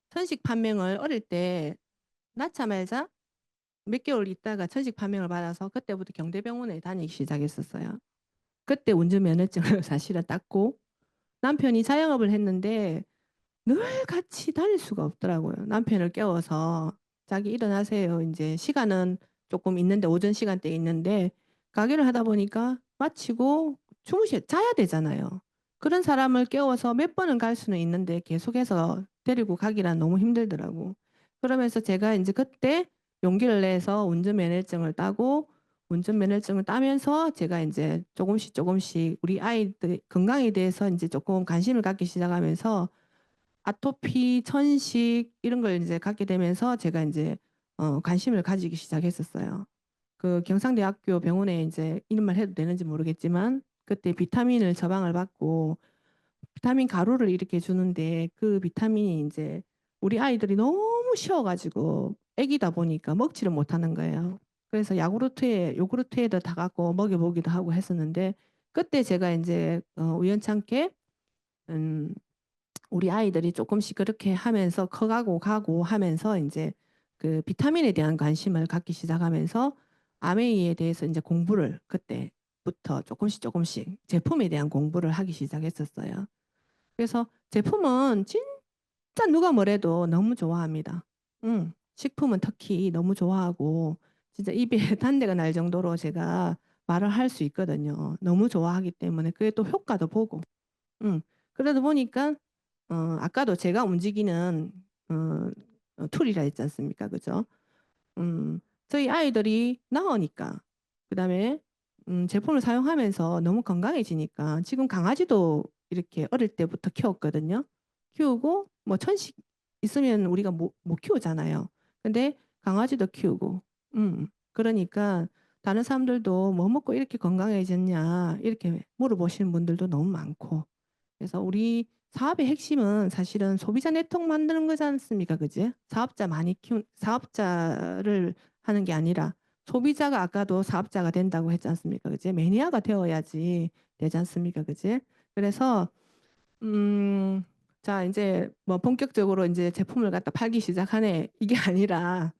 천식 판명을 어릴 때 낳자마자 몇 개월 있다가 천식 판명을 받아서 그때부터 경대병원에 다니기 시작했었어요. 그때 운전면허증을 사실은 땄고 남편이 자영업을 했는데 늘 같이 다닐 수가 없더라고요. 남편을 깨워서 자기 일어나세요. 이제 시간은 조금 있는데 오전 시간대에 있는데 가게를 하다 보니까 마치고 자야 되잖아요. 그런 사람을 깨워서 몇 번은 갈 수는 있는데 계속해서 데리고 가기란 너무 힘들더라고. 그러면서 제가 이제 그때 용기를 내서 운전면허증을 따고 운전면허증을 따면서 제가 이제 조금씩 조금씩 우리 아이들 건강에 대해서 이제 조금 관심을 갖기 시작하면서 아토피, 천식 이런 걸 이제 갖게 되면서 제가 이제 관심을 가지기 시작했었어요. 그 경상대학교 병원에 이제 이런 말 해도 되는지 모르겠지만 그때 비타민을 처방을 받고 비타민 가루를 이렇게 주는데 그 비타민이 이제 우리 아이들이 너무 쉬어가지고 애기다 보니까 먹지를 못하는 거예요. 그래서 요구르트에다 다 갖고 먹여보기도 하고 했었는데 그때 제가 이제 우연찮게 음, 우리 아이들이 조금씩 그렇게 하면서 커가고 가고 하면서 이제 그 비타민에 대한 관심을 갖기 시작하면서 아메이에 대해서 이제 공부를 그때부터 조금씩 조금씩 제품에 대한 공부를 하기 시작했었어요. 그래서 제품은 진짜 누가 뭐래도 너무 좋아합니다. 식품은 특히 너무 좋아하고 진짜 입에 단내가 날 정도로 제가 말을 할 수 있거든요. 너무 좋아하기 때문에 그게 또 효과도 보고. 음. 그러다 보니까 아까도 제가 움직이는 어, 툴이라 했지 않습니까? 그죠? 음, 저희 아이들이 나으니까 그다음에 제품을 사용하면서 너무 건강해지니까 지금 강아지도 이렇게 어릴 때부터 키웠거든요. 키우고 뭐 천식 있으면 우리가 못 키우잖아요. 근데 강아지도 키우고 그러니까 다른 사람들도 뭐 먹고 이렇게 건강해졌냐 이렇게 물어보시는 분들도 너무 많고 그래서 우리 사업의 핵심은 사실은 소비자 네트워크 만드는 거지 않습니까? 그지? 사업자를 하는 게 아니라 소비자가 아까도 사업자가 된다고 했지 않습니까? 그지? 매니아가 되어야지 되지 않습니까? 그지? 그래서 음, 자, 이제 뭐 본격적으로 이제 제품을 갖다 팔기 시작하네. 이게 아니라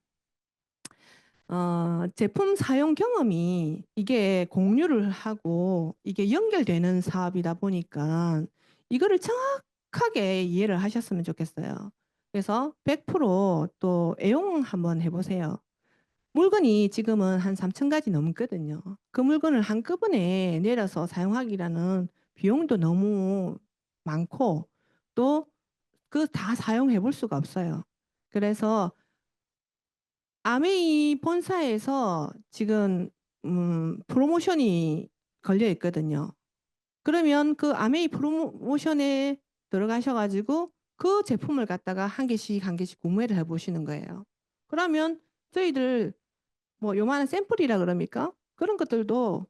제품 사용 경험이 이게 공유를 하고 이게 연결되는 사업이다 보니까 이거를 정확하게 이해를 하셨으면 좋겠어요. 그래서 100%또 애용 한번 해보세요. 물건이 지금은 한 3천 가지 넘거든요. 그 물건을 한꺼번에 내려서 사용하기라는 비용도 너무 많고 또 그 다 사용해 볼 수가 없어요. 그래서 아메이 본사에서 지금 프로모션이 걸려 있거든요. 그러면 그 아메이 프로모션에 들어가셔가지고 그 제품을 갖다가 한 개씩 한 개씩 구매를 해보시는 거예요. 그러면 저희들 뭐 요만한 샘플이라 그럽니까? 그런 것들도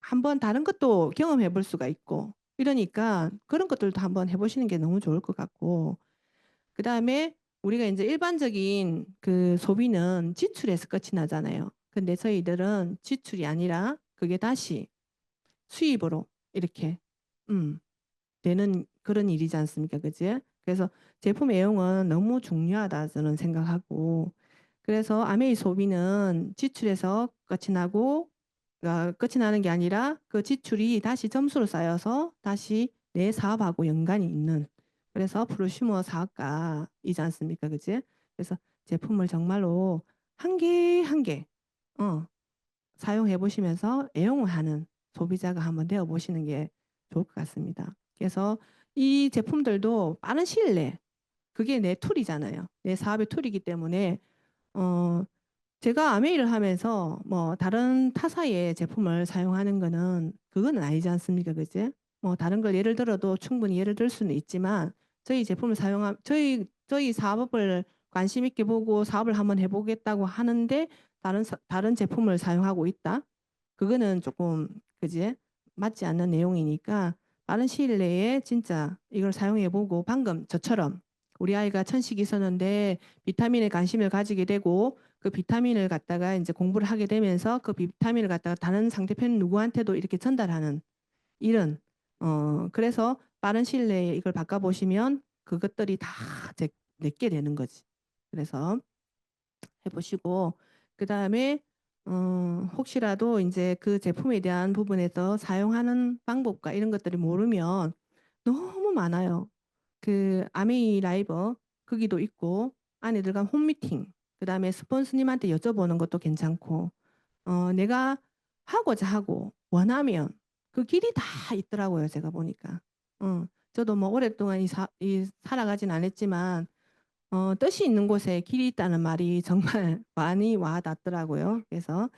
한번 다른 것도 경험해 볼 수가 있고 이러니까 그런 것들도 한번 해보시는 게 너무 좋을 것 같고 그 다음에 우리가 이제 일반적인 그 소비는 지출에서 끝이 나잖아요. 근데 저희들은 지출이 아니라 그게 다시 수입으로 이렇게 음, 되는 그런 일이지 않습니까? 그지? 그래서 제품 애용은 너무 중요하다 저는 생각하고 그래서 아메이 소비는 지출에서 끝이 나고 끝이 나는 게 아니라 그 지출이 다시 점수로 쌓여서 다시 내 사업하고 연관이 있는 그래서 프로슈머 사업가이지 않습니까? 그지? 그래서 제품을 정말로 한 개 한 개 사용해 보시면서 애용을 하는 소비자가 한번 되어 보시는 게 좋을 것 같습니다. 그래서 이 제품들도 빠른 시일 내에 그게 내 툴이잖아요. 내 사업의 툴이기 때문에 어, 제가 아메이를 하면서 뭐 다른 타사의 제품을 사용하는 거는 그거는 아니지 않습니까? 그지? 뭐 다른 걸 예를 들어도 충분히 예를 들 수는 있지만 저희 제품을 저희 사업을 관심 있게 보고 사업을 한번 해보겠다고 하는데 다른 제품을 사용하고 있다. 그거는 조금 그지? 맞지 않는 내용이니까 빠른 시일 내에 진짜 이걸 사용해보고 방금 저처럼 우리 아이가 천식이 있었는데 비타민에 관심을 가지게 되고 그 비타민을 갖다가 이제 공부를 하게 되면서 그 비타민을 갖다가 다른 상대편 누구한테도 이렇게 전달하는 이런 그래서 빠른 시일 내에 이걸 바꿔보시면 그것들이 다 내게 되는 거지. 그래서 해보시고 그다음에 혹시라도 이제 그 제품에 대한 부분에서 사용하는 방법과 이런 것들을 모르면 너무 많아요. 그 아메이 라이버 거기도 있고 안에 들어간 홈미팅 그다음에 스폰서님한테 여쭤보는 것도 괜찮고 내가 하고자 하고 원하면 그 길이 다 있더라고요. 제가 보니까. 저도 뭐 오랫동안 살아가진 않았지만 뜻이 있는 곳에 길이 있다는 말이 정말 많이 와닿더라고요. 그래서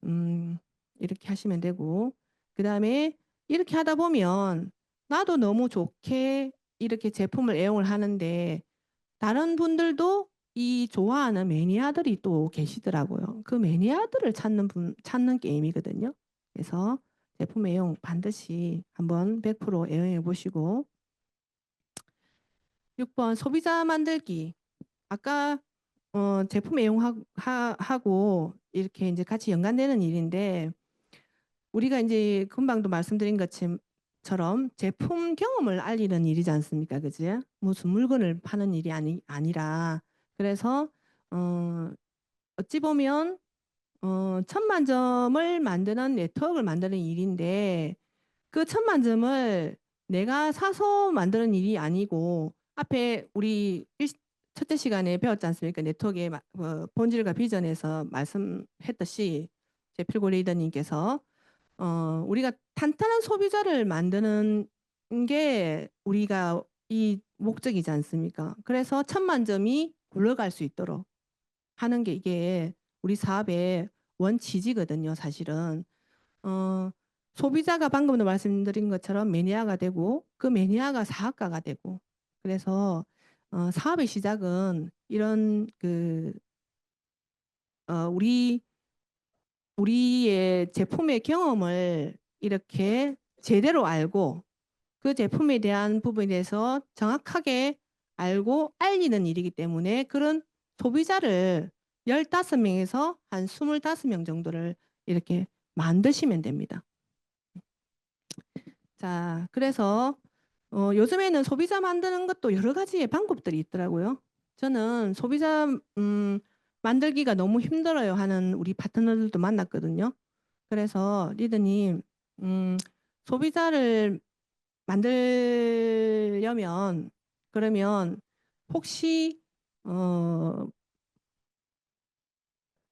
음, 이렇게 하시면 되고 그다음에 이렇게 하다 보면 나도 너무 좋게 이렇게 제품을 애용을 하는데 다른 분들도 이 좋아하는 매니아들이 또 계시더라고요. 그 매니아들을 찾는 게임이거든요. 그래서 제품 애용 반드시 한번 100% 애용해 보시고 6번 소비자 만들기. 아까 제품 애용하고 이렇게 이제 같이 연관되는 일인데 우리가 이제 금방도 말씀드린 것처럼 제품 경험을 알리는 일이지 않습니까? 그지? 무슨 물건을 파는 일이 아니라 그래서 어, 어찌 보면 천만 점을 만드는 네트워크를 만드는 일인데 그 천만 점을 내가 사서 만드는 일이 아니고 앞에 우리 첫째 시간에 배웠지 않습니까? 네트워크의 본질과 비전에서 말씀했듯이 제필고 리더님께서 우리가 탄탄한 소비자를 만드는 게 우리가 이 목적이지 않습니까? 그래서 천만 점이 굴러갈 수 있도록 하는 게 이게 우리 사업의 원칙이거든요, 사실은. 어, 소비자가 방금도 말씀드린 것처럼 매니아가 되고 그 매니아가 사업가가 되고 그래서 사업의 시작은 이런 우리의 제품의 경험을 이렇게 제대로 알고 그 제품에 대한 부분에 대해서 정확하게 알고 알리는 일이기 때문에 그런 소비자를 15명에서 한 25명 정도를 이렇게 만드시면 됩니다. 자, 그래서 요즘에는 소비자 만드는 것도 여러 가지의 방법들이 있더라고요. 저는 소비자 만들기가 너무 힘들어요 하는 우리 파트너들도 만났거든요. 그래서 리더님, 소비자를 만들려면 그러면 혹시 어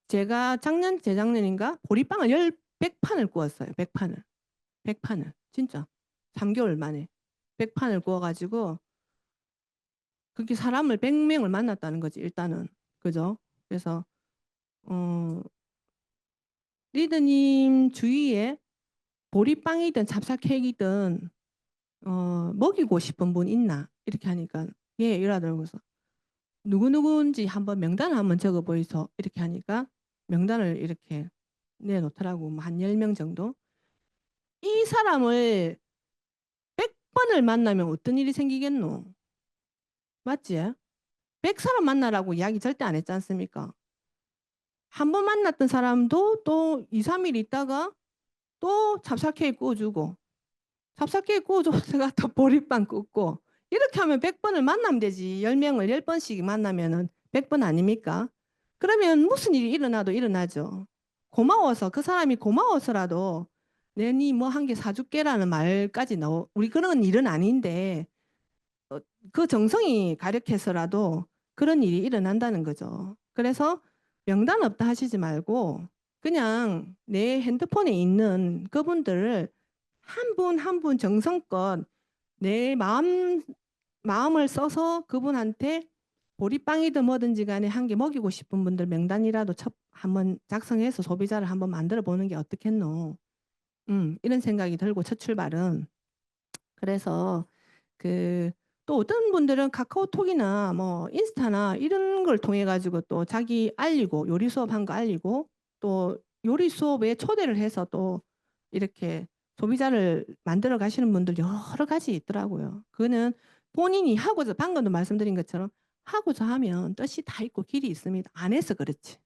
제가 작년 재작년인가 보리빵을 100판을 구웠어요. 100판을. 100판을. 진짜. 3개월 만에 100판을 구워 가지고 그렇게 사람을 100명을 만났다는 거지, 일단은. 그죠? 그래서 어 리더님 주위에 보리빵이든 찹쌀 케이크이든 먹이고 싶은 분 있나? 이렇게 하니까 예, 이러더라고요. 그래서 누구누구인지 한번 명단을 한번 적어 보이소. 이렇게 하니까 명단을 이렇게 내놓더라고. 뭐한 10명 정도. 이 사람을 100번을 만나면 어떤 일이 생기겠노? 맞지? 100사람 만나라고 이야기 절대 안 했지 않습니까? 한 번 만났던 사람도 또 2, 3일 있다가 또 찹쌀 케이크 구워주고 찹쌀케이크 구워줘서가 또 보리빵 굽고 이렇게 하면 100번을 만나면 되지. 10명을 10번씩 만나면은 100번 아닙니까? 그러면 무슨 일이 일어나도 일어나죠. 고마워서 그 사람이 고마워서라도 내니 뭐 한 개 사줄게라는 말까지 넣어. 우리 그런 일은 아닌데 그 정성이 가력해서라도 그런 일이 일어난다는 거죠. 그래서 명단 없다 하시지 말고 그냥 내 핸드폰에 있는 그분들을 한 분 한 분 정성껏 내 마음을 써서 그분한테 보리빵이든 뭐든지 간에 한 개 먹이고 싶은 분들 명단이라도 한번 작성해서 소비자를 한번 만들어 보는 게 어떻겠노. 이런 생각이 들고 첫 출발은 그래서 그 또 어떤 분들은 카카오톡이나 뭐 인스타나 이런 걸 통해 가지고 또 자기 알리고 요리 수업 한 거 알리고 또 요리 수업에 초대를 해서 또 이렇게 소비자를 만들어 가시는 분들 여러 가지 있더라고요. 그거는 본인이 하고자 방금도 말씀드린 것처럼 하고자 하면 뜻이 다 있고 길이 있습니다. 안 해서 그렇지.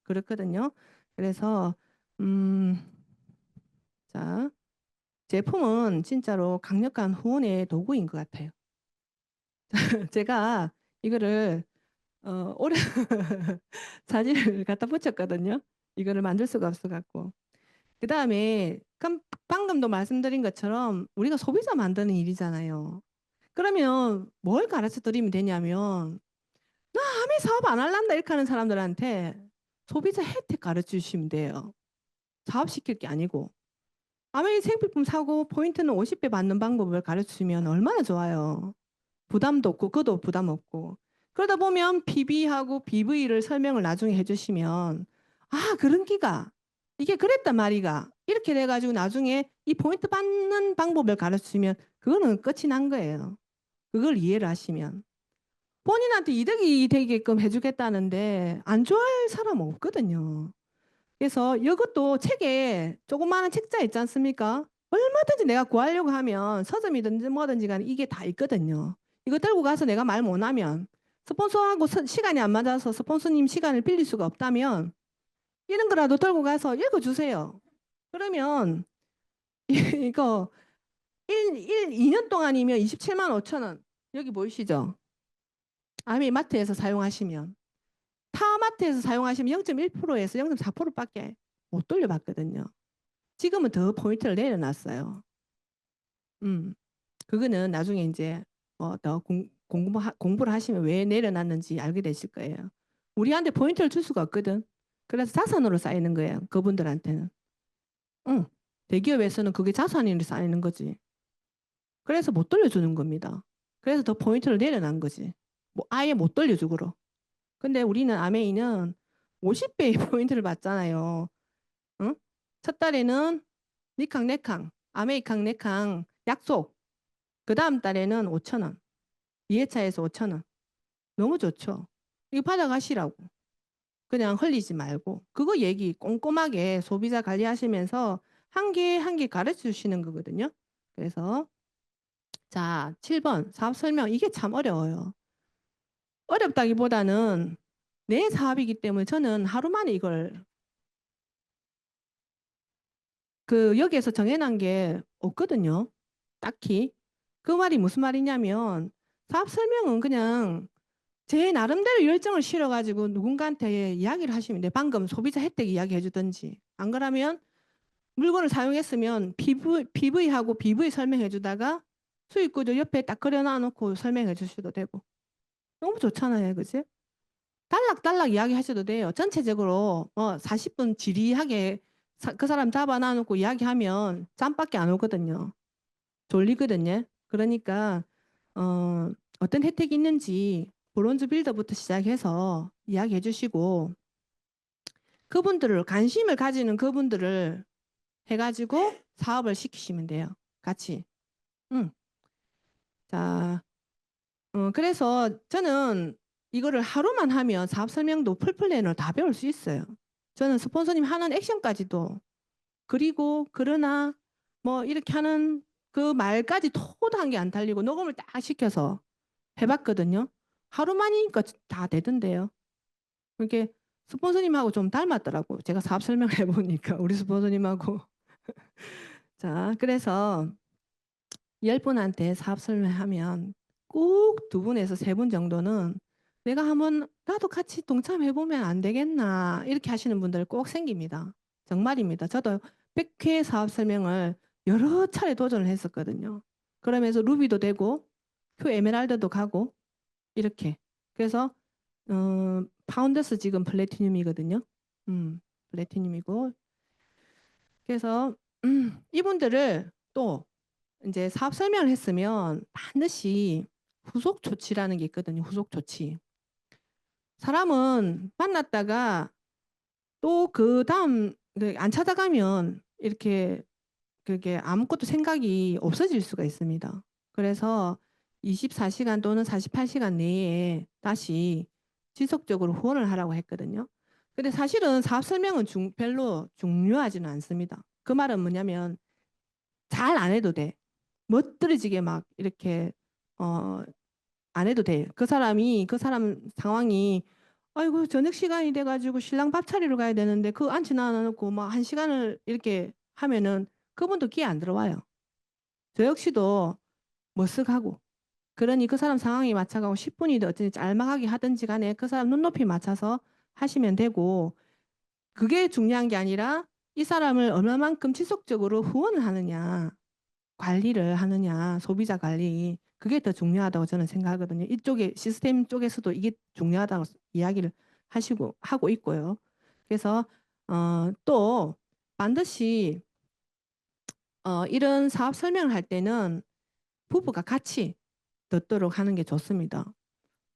그렇거든요. 그래서 음, 자, 제품은 진짜로 강력한 후원의 도구인 것 같아요. 제가 이거를 오래 사진을 갖다 붙였거든요. 이거를 만들 수가 없어갖고. 그 다음에 방금도 말씀드린 것처럼 우리가 소비자 만드는 일이잖아요. 그러면 뭘 가르쳐 드리면 되냐면 나 아무 사업 안 할란다 이렇게 하는 사람들한테 소비자 혜택 가르쳐 주시면 돼요. 사업 시킬 게 아니고. 아메이 생필품 사고 포인트는 50배 받는 방법을 가르치면 얼마나 좋아요. 부담도 없고 그도 부담 없고. 그러다 보면 PB하고 BV를 설명을 나중에 해주시면 아 그런 기가 이게 그랬단 말이가 이렇게 돼가지고 나중에 이 포인트 받는 방법을 가르치면 그거는 끝이 난 거예요. 그걸 이해를 하시면 본인한테 이득이 되게끔 해주겠다는데 안 좋아할 사람 없거든요. 그래서 이것도 책에 조그마한 책자 있지 않습니까? 얼마든지 내가 구하려고 하면 서점이든지 뭐든지 간에 이게 다 있거든요. 이거 들고 가서 내가 말 못하면 스폰서하고 시간이 안 맞아서 스폰서님 시간을 빌릴 수가 없다면 이런 거라도 들고 가서 읽어주세요. 그러면 이거 2년 동안이면 27만 5천 원. 여기 보이시죠? 아미 마트에서 사용하시면 타마트에서 사용하시면 0.1%에서 0.4%밖에 못 돌려받거든요. 지금은 더 포인트를 내려놨어요. 그거는 나중에 이제 더 공부를 하시면 왜 내려놨는지 알게 되실 거예요. 우리한테 포인트를 줄 수가 없거든. 그래서 자산으로 쌓이는 거예요. 그분들한테는. 응. 대기업에서는 그게 자산으로 쌓이는 거지. 그래서 못 돌려주는 겁니다. 그래서 더 포인트를 내려놓은 거지. 뭐 아예 못 돌려주고로. 근데 우리는 아메이는 50배의 포인트를 받잖아요. 응? 첫 달에는 니캉 네캉, 아메이캉 네캉 약속. 그 다음 달에는 5천 원. 2회차에서 5천 원. 너무 좋죠. 이거 받아가시라고. 그냥 흘리지 말고. 그거 얘기 꼼꼼하게 소비자 관리하시면서 한 개 한 개 가르쳐 주시는 거거든요. 그래서 자, 7번 사업 설명. 이게 참 어려워요. 어렵다기보다는 내 사업이기 때문에 저는 하루 만에 이걸 여기에서 정해놓은 게 없거든요. 딱히. 그 말이 무슨 말이냐면 사업 설명은 그냥 제 나름대로 열정을 실어가지고 누군가한테 이야기를 하시면 돼. 방금 소비자 혜택 이야기 해주든지. 안 그러면 물건을 사용했으면 PV하고 BV 설명해 주다가 수익구조 옆에 딱 그려놔 놓고 설명해 주셔도 되고. 너무 좋잖아요. 그지? 딸락딸락 이야기 하셔도 돼요. 전체적으로 40분 지리하게 그 사람 잡아놔 놓고 이야기하면 짬밖에 안 오거든요. 졸리거든요. 그러니까 어떤 혜택이 있는지 브론즈 빌더부터 시작해서 이야기해 주시고 그분들을 관심을 가지는 그분들을 해가지고 사업을 시키시면 돼요. 같이. 응. 자, 그래서 저는 이거를 하루만 하면 사업 설명도 풀플랜을 다 배울 수 있어요. 저는 스폰서님 하는 액션까지도 그리고 그러나 뭐 이렇게 하는 그 말까지 토도 한 게 안 달리고 녹음을 딱 시켜서 해봤거든요. 하루만이니까 다 되던데요. 이렇게 스폰서님하고 좀 닮았더라고. 제가 사업 설명을 해보니까 우리 스폰서님하고. 자, 그래서 10분한테 사업 설명하면 꼭 2분에서 3분 정도는 내가 한번 나도 같이 동참해보면 안 되겠나 이렇게 하시는 분들 꼭 생깁니다. 정말입니다. 저도 100회 사업 설명을 여러 차례 도전을 했었거든요. 그러면서 루비도 되고 표 에메랄드도 가고 이렇게. 그래서 파운더스 지금 플래티늄이거든요. 플래티늄이고. 그래서 이분들을 또 이제 사업 설명을 했으면 반드시 후속 조치라는 게 있거든요. 후속 조치. 사람은 만났다가 또 그 다음 안 찾아가면 이렇게 그게 아무것도 생각이 없어질 수가 있습니다. 그래서 24시간 또는 48시간 내에 다시 지속적으로 후원을 하라고 했거든요. 근데 사실은 사업 설명은 별로 중요하지는 않습니다. 그 말은 뭐냐면 잘 안 해도 돼. 멋들어지게 막 이렇게 어, 안 해도 돼. 그 사람 상황이 아이고 저녁 시간이 돼가지고 신랑 밥 차리러 가야 되는데 그 앉지 않아놓고 막 1시간을 이렇게 하면은 그분도 귀에 안 들어와요. 저 역시도 머쓱하고 그러니 그 사람 상황에 맞춰가고 10분이든 어쨌든 짤막하게 하든지 간에 그 사람 눈높이 맞춰서 하시면 되고 그게 중요한 게 아니라 이 사람을 얼마만큼 지속적으로 후원을 하느냐, 관리를 하느냐, 소비자 관리. 그게 더 중요하다고 저는 생각하거든요. 이쪽에 시스템 쪽에서도 이게 중요하다고 이야기를 하고 있고요. 그래서 또 반드시 이런 사업 설명을 할 때는 부부가 같이 듣도록 하는 게 좋습니다.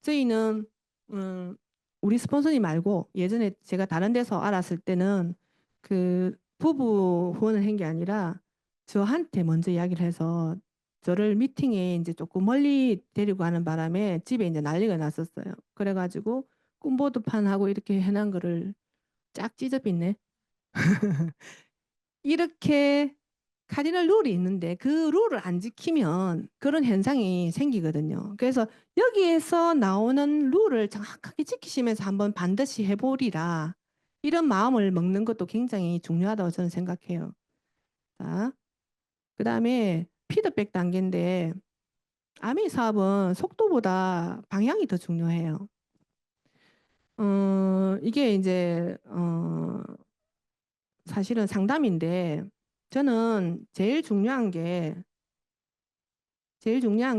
저희는 음, 우리 스폰서님 말고 예전에 제가 다른 데서 알았을 때는 그 부부 후원을 한 게 아니라 저한테 먼저 이야기를 해서 저를 미팅에 이제 조금 멀리 데리고 가는 바람에 집에 이제 난리가 났었어요. 그래가지고 꿈보드판하고 이렇게 해놓은 거를 쫙 찢어빗네. 이렇게 카디널 룰이 있는데 그 룰을 안 지키면 그런 현상이 생기거든요. 그래서 여기에서 나오는 룰을 정확하게 지키시면서 한번 반드시 해보리라. 이런 마음을 먹는 것도 굉장히 중요하다고 저는 생각해요. 자, 그 다음에 피드백 단계인데 아미 사업은 속도보다 방향이 더 중요해요. 이게 이제 사실은 상담인데 저는 제일 중요한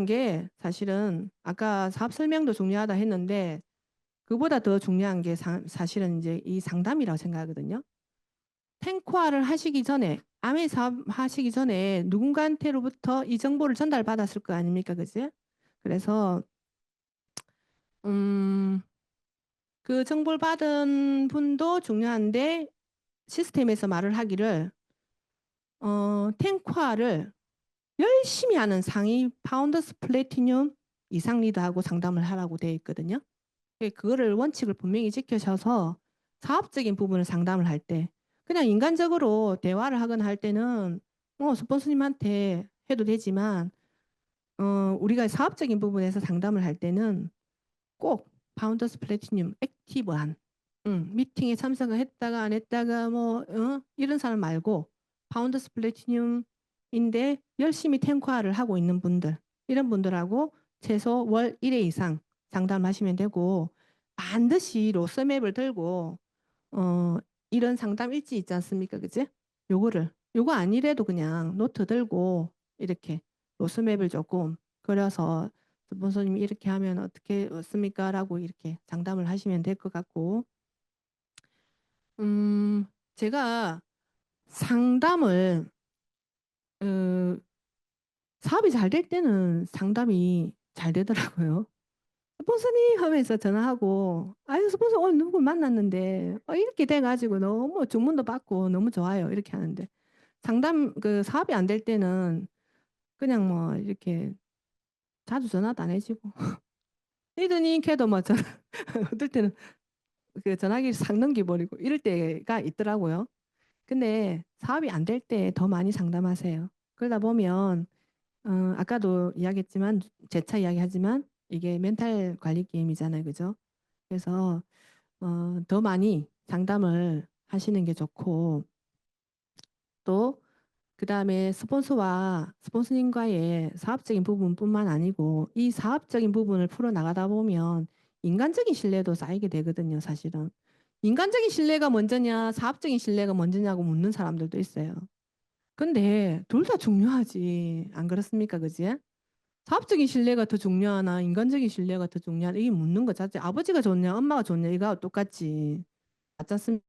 게 사실은 아까 사업 설명도 중요하다 했는데 그보다 더 중요한 게 사실은 이제 이 상담이라고 생각하거든요. 탱크화를 하시기 전에 암의 사업 하시기 전에 누군가한테로부터 이 정보를 전달받았을 거 아닙니까, 그지? 그래서 음, 그 정보를 받은 분도 중요한데 시스템에서 말을 하기를 탱크화를 열심히 하는 상위 파운더스 플래티늄 이상 리더하고 상담을 하라고 되어 있거든요. 그거를 원칙을 분명히 지켜셔서 사업적인 부분을 상담을 할 때 그냥 인간적으로 대화를 하거나 할 때는 스폰서님한테 해도 되지만 우리가 사업적인 부분에서 상담을 할 때는 꼭 파운더스 플래티늄 액티브한 미팅에 참석을 했다가 안 했다가 이런 사람 말고 파운더스 플래티늄인데 열심히 탱화를 하고 있는 분들 이런 분들하고 최소 월 1회 이상 상담하시면 되고 반드시 로스맵을 들고 어, 이런 상담 일지 있지 않습니까? 그지? 요거 아니래도 그냥 노트 들고 이렇게 로스맵을 조금 그려서 스폰서님이 이렇게 하면 어떻게 습니까? 라고 이렇게 상담을 하시면 될 것 같고 제가 상담을 어, 사업이 잘 될 때는 상담이 잘 되더라고요. 스폰서님 하면서 전화하고 아유 스폰서 오늘 누구 만났는데 이렇게 돼가지고 너무 주문도 받고 너무 좋아요 이렇게 하는데 상담 그 사업이 안 될 때는 그냥 뭐 이렇게 자주 전화도 안 해주고 이더니 걔도 뭐 전, 어떨 때는 그 전화기를 싹 넘겨버리고 이럴 때가 있더라고요. 근데 사업이 안 될 때 더 많이 상담하세요. 그러다 보면 아까도 이야기했지만 재차 이야기하지만 이게 멘탈 관리 게임이잖아요, 그죠? 그래서 더 많이 상담을 하시는 게 좋고 또 그다음에 스폰서님과의 사업적인 부분뿐만 아니고 이 사업적인 부분을 풀어 나가다 보면 인간적인 신뢰도 쌓이게 되거든요, 사실은. 인간적인 신뢰가 먼저냐, 사업적인 신뢰가 먼저냐고 묻는 사람들도 있어요. 근데 둘 다 중요하지. 안 그렇습니까? 그지? 사업적인 신뢰가 더 중요하나, 인간적인 신뢰가 더 중요하나, 이게 묻는 것 자체. 아버지가 좋냐, 엄마가 좋냐, 이거 똑같지. 맞지 않습니까?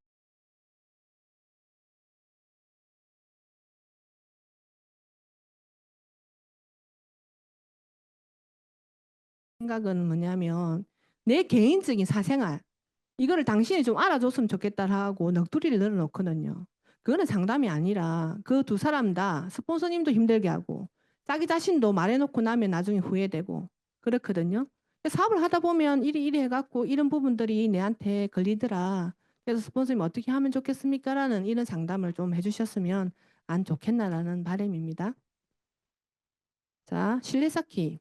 생각은 뭐냐면, 내 개인적인 사생활, 이거를 당신이 좀 알아줬으면 좋겠다 하고 넋두리를 늘어놓거든요. 그거는 상담이 아니라 그 두 사람 다 스폰서님도 힘들게 하고 자기 자신도 말해놓고 나면 나중에 후회되고 그렇거든요. 사업을 하다 보면 이리 해갖고 이런 부분들이 내한테 걸리더라. 그래서 스폰서님 어떻게 하면 좋겠습니까? 라는 이런 상담을 좀 해주셨으면 안 좋겠나라는 바람입니다. 자, 신뢰 쌓기.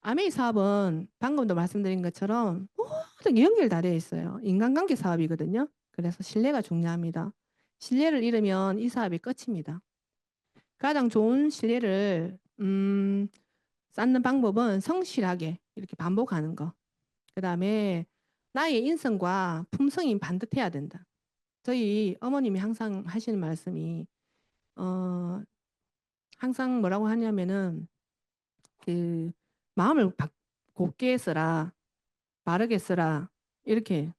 아메이 사업은 방금도 말씀드린 것처럼 모든 게 연결 다 되어 있어요. 인간관계 사업이거든요. 그래서 신뢰가 중요합니다. 신뢰를 잃으면 이 사업이 끝입니다. 가장 좋은 신뢰를 쌓는 방법은 성실하게 이렇게 반복하는 거. 그다음에 나의 인성과 품성이 반듯해야 된다. 저희 어머님이 항상 하시는 말씀이 어 항상 뭐라고 하냐면은 그 마음을 곱게 쓰라, 바르게 쓰라 이렇게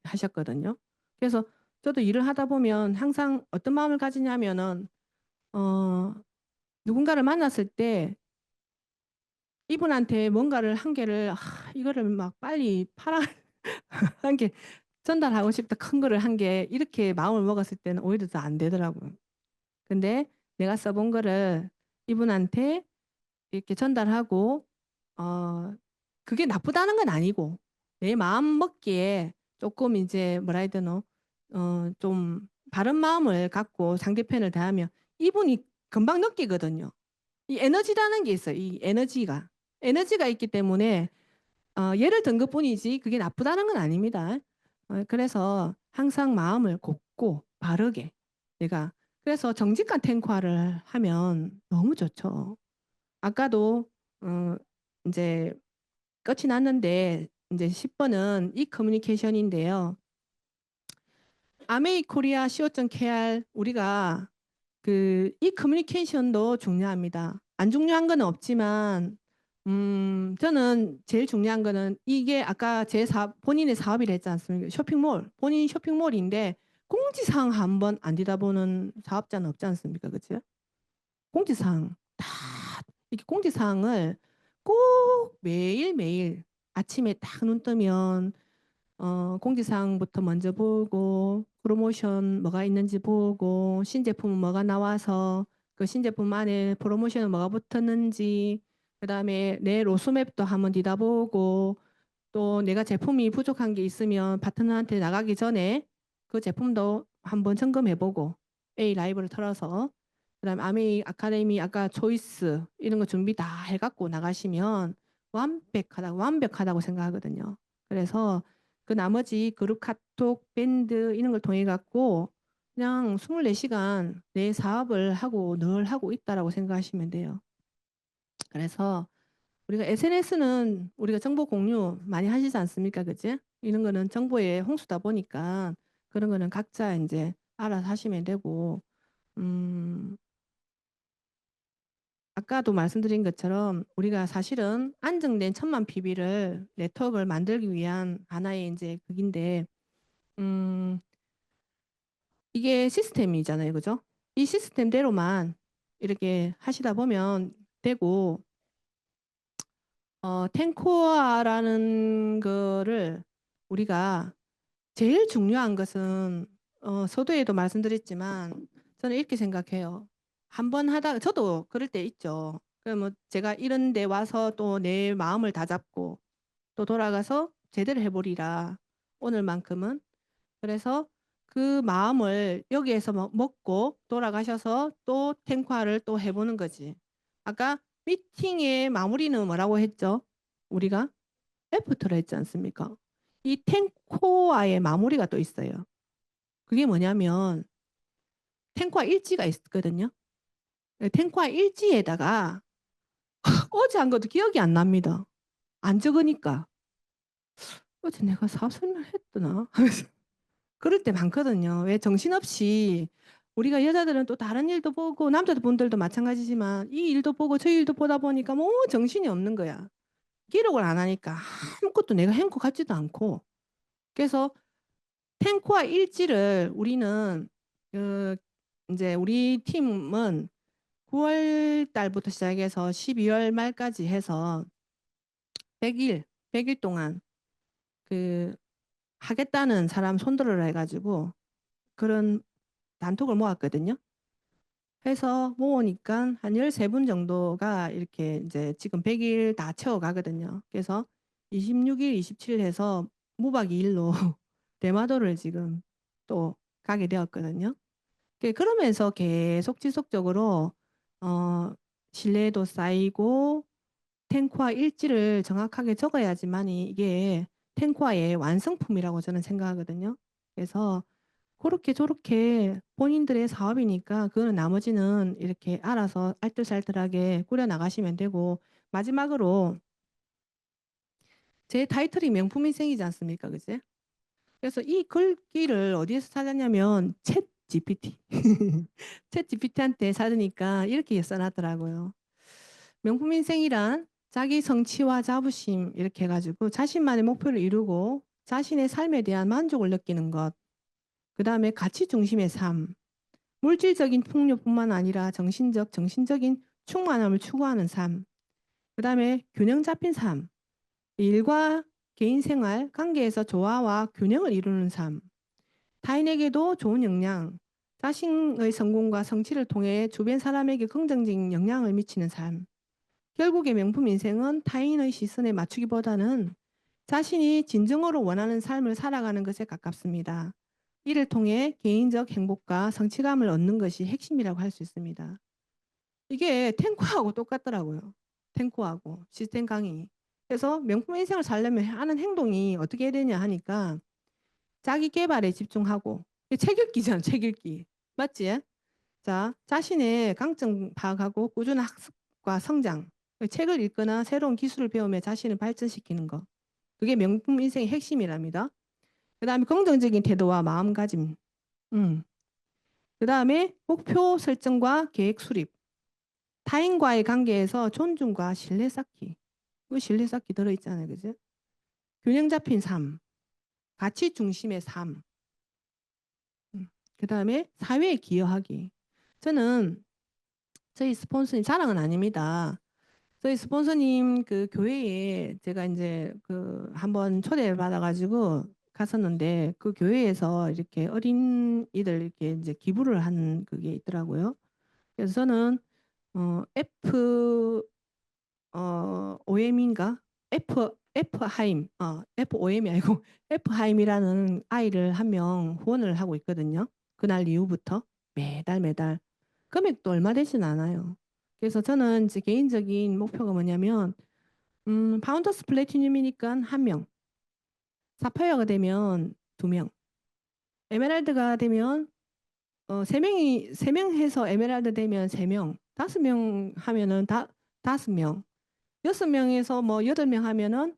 하셨거든요. 그래서 저도 일을 하다 보면 항상 어떤 마음을 가지냐면은 어 누군가를 만났을 때 이분한테 뭔가를 한 개를 이거를 막 빨리 팔아 한 개 전달하고 싶다 큰 거를 한 개 이렇게 마음을 먹었을 때는 오히려 더 안 되더라고요. 근데 내가 써본 거를 이분한테 이렇게 전달하고 어 그게 나쁘다는 건 아니고 내 마음 먹기에 조금 이제 뭐라 해야 되노 좀 바른 마음을 갖고 상대편을 대하면 이분이 금방 느끼거든요. 이 에너지라는 게 있어요. 이 에너지가 있기 때문에 예를 든 것뿐이지 그게 나쁘다는 건 아닙니다. 그래서 항상 마음을 곱고 바르게 내가 그래서 정직한 탱화를 하면 너무 좋죠. 아까도 어, 이제 끝이 났는데 이제 10번은 이 커뮤니케이션인데요. 아메이 코리아 co.kr 우리가 이 커뮤니케이션도 중요합니다. 안 중요한 건 없지만 저는 제일 중요한 거는 이게 아까 제 사업 본인의 사업이라 했지 않습니까? 쇼핑몰 본인 쇼핑몰인데 공지사항 한 번 안 뒤다보는 사업자는 없지 않습니까? 그치? 공지사항 다 이렇게 공지사항을 꼭 매일매일 아침에 딱 눈 뜨면 공지사항부터 먼저 보고 프로모션 뭐가 있는지 보고 신제품은 뭐가 나와서 그 신제품 안에 프로모션은 뭐가 붙었는지 그다음에 내 로스맵도 한번 뒤다보고 또 내가 제품이 부족한 게 있으면 파트너한테 나가기 전에 그 제품도 한번 점검해보고 A 라이브를 털어서 그다음에 아메이 아카데미 아까 초이스 이런 거 준비 다 해갖고 나가시면 완벽하다고 생각하거든요. 그래서 그 나머지 그룹 카톡 밴드 이런 걸 통해 갖고 그냥 24시간 내 사업을 하고 늘 하고 있다라고 생각하시면 돼요. 그래서 우리가 SNS는 우리가 정보 공유 많이 하시지 않습니까? 그지? 이런 거는 정보의 홍수다 보니까 그런 거는 각자 이제 알아서 하시면 되고, 음, 아까도 말씀드린 것처럼 우리가 사실은 안정된 1000만 PB를 네트워크를 만들기 위한 하나의 이제 극인데, 음, 이게 시스템이잖아요. 그죠? 이 시스템대로만 이렇게 하시다 보면 되고, 탱코아라는 거를 우리가 제일 중요한 것은 서두에도 말씀드렸지만 저는 이렇게 생각해요. 한 번 하다가 저도 그럴 때 있죠. 그러면 제가 이런 데 와서 또 내 마음을 다잡고 또 돌아가서 제대로 해보리라. 오늘만큼은. 그래서 그 마음을 여기에서 먹고 돌아가셔서 또 탱화를 또 해보는 거지. 아까 미팅의 마무리는 뭐라고 했죠? 우리가 애프터를 했지 않습니까? 이 탱코와의 마무리가 또 있어요. 그게 뭐냐면 탱코와 일지가 있거든요. 탱코와 일지에다가 어제 한 것도 기억이 안 납니다. 안 적으니까. 어제 내가 사업 설명했더나? 그럴 때 많거든요. 왜 정신없이 우리가 여자들은 또 다른 일도 보고 남자들 분들도 마찬가지지만 이 일도 보고 저 일도 보다 보니까 뭐 정신이 없는 거야. 기록을 안 하니까 아무것도 내가 한 것 같지도 않고. 그래서 탱크와 일지를 우리는 그 이제 우리 팀은 9월 달부터 시작해서 12월 말까지 해서 100일 동안 그 하겠다는 사람 손들어라 해가지고 그런 단톡을 모았거든요. 해서 모으니까 한 13분 정도가 이렇게 이제 지금 100일 다 채워가거든요. 그래서 26일, 27일 해서 무박 2일로 대마도를 지금 또 가게 되었거든요. 그러면서 계속 지속적으로 어, 신뢰도 쌓이고 탱크와 일지를 정확하게 적어야지만이 이게 탱크와의 완성품이라고 저는 생각하거든요. 그래서 그렇게 저렇게 본인들의 사업이니까 그거는 나머지는 이렇게 알아서 알뜰살뜰하게 꾸려 나가시면 되고 마지막으로 제 타이틀이 명품인생이지 않습니까? 그지? 그래서 이 글귀를 어디에서 찾았냐면 챗 GPT. 챗 GPT한테 찾으니까 이렇게 써놨더라고요. 명품인생이란 자기 성취와 자부심 이렇게 해가지고 자신만의 목표를 이루고 자신의 삶에 대한 만족을 느끼는 것. 그 다음에 가치 중심의 삶. 물질적인 풍요뿐만 아니라 정신적인 충만함을 추구하는 삶. 그 다음에 균형 잡힌 삶. 일과 개인 생활, 관계에서 조화와 균형을 이루는 삶. 타인에게도 좋은 영향, 자신의 성공과 성취를 통해 주변 사람에게 긍정적인 영향을 미치는 삶. 결국의 명품 인생은 타인의 시선에 맞추기보다는 자신이 진정으로 원하는 삶을 살아가는 것에 가깝습니다. 이를 통해 개인적 행복과 성취감을 얻는 것이 핵심이라고 할 수 있습니다. 이게 탱고하고 똑같더라고요. 탱고하고 시스템 강의. 그래서 명품 인생을 살려면 하는 행동이 어떻게 해야 되냐 하니까 자기 개발에 집중하고 책 읽기잖아. 책 읽기. 맞지? 자, 자신의 강점 파악하고 꾸준한 학습과 성장. 책을 읽거나 새로운 기술을 배우며 자신을 발전시키는 것. 그게 명품 인생의 핵심이랍니다. 그 다음에 긍정적인 태도와 마음가짐. 그 다음에 목표 설정과 계획 수립. 타인과의 관계에서 존중과 신뢰 쌓기. 그 신뢰 쌓기 들어있잖아요. 그죠? 균형 잡힌 삶. 가치 중심의 삶. 그 다음에 사회에 기여하기. 저는 저희 스폰서님 자랑은 아닙니다. 저희 스폰서님 그 교회에 제가 이제 그 한번 초대받아가지고 갔었는데 그 교회에서 이렇게 어린이들 이렇게 이제 기부를 한 그게 있더라고요. 그래서 저는 OM인가? F 하임, FOM이 아니고 F 하임이라는 아이를 한 명 후원을 하고 있거든요. 그날 이후부터 매달 금액도 얼마 되진 않아요. 그래서 저는 이제 개인적인 목표가 뭐냐면 파운더스 플래티늄이니까 한 명, 사파이어가 되면 두 명, 에메랄드가 되면 세 명 해서 에메랄드 되면 세 명, 다섯 명 하면은 다섯 명, 여섯 명에서 뭐 여덟 명 하면은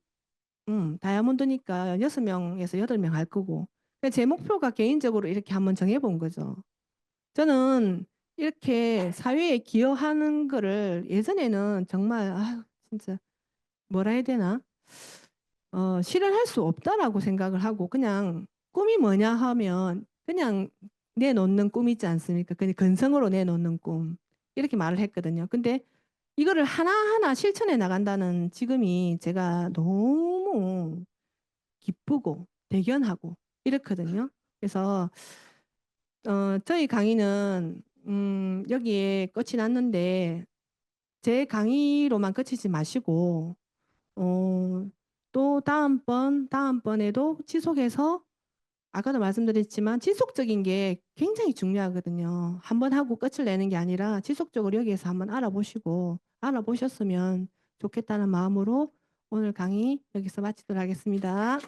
다이아몬드니까 여섯 명에서 여덟 명 할 거고. 제 목표가 개인적으로 이렇게 한번 정해본 거죠. 저는 이렇게 사회에 기여하는 거를 예전에는 정말 진짜 뭐라 해야 되나? 실현할 수 없다라고 생각을 하고 그냥 꿈이 뭐냐 하면 그냥 내놓는 꿈 있지 않습니까? 그냥 근성으로 내놓는 꿈 이렇게 말을 했거든요. 근데 이거를 하나하나 실천해 나간다는 지금이 제가 너무 기쁘고 대견하고 이렇거든요. 그래서 저희 강의는 여기에 끝이 났는데 제 강의로만 끝이지 마시고 또 다음번에도 지속해서 아까도 말씀드렸지만 지속적인 게 굉장히 중요하거든요. 한번 하고 끝을 내는 게 아니라 지속적으로 여기에서 한번 알아보셨으면 좋겠다는 마음으로 오늘 강의 여기서 마치도록 하겠습니다.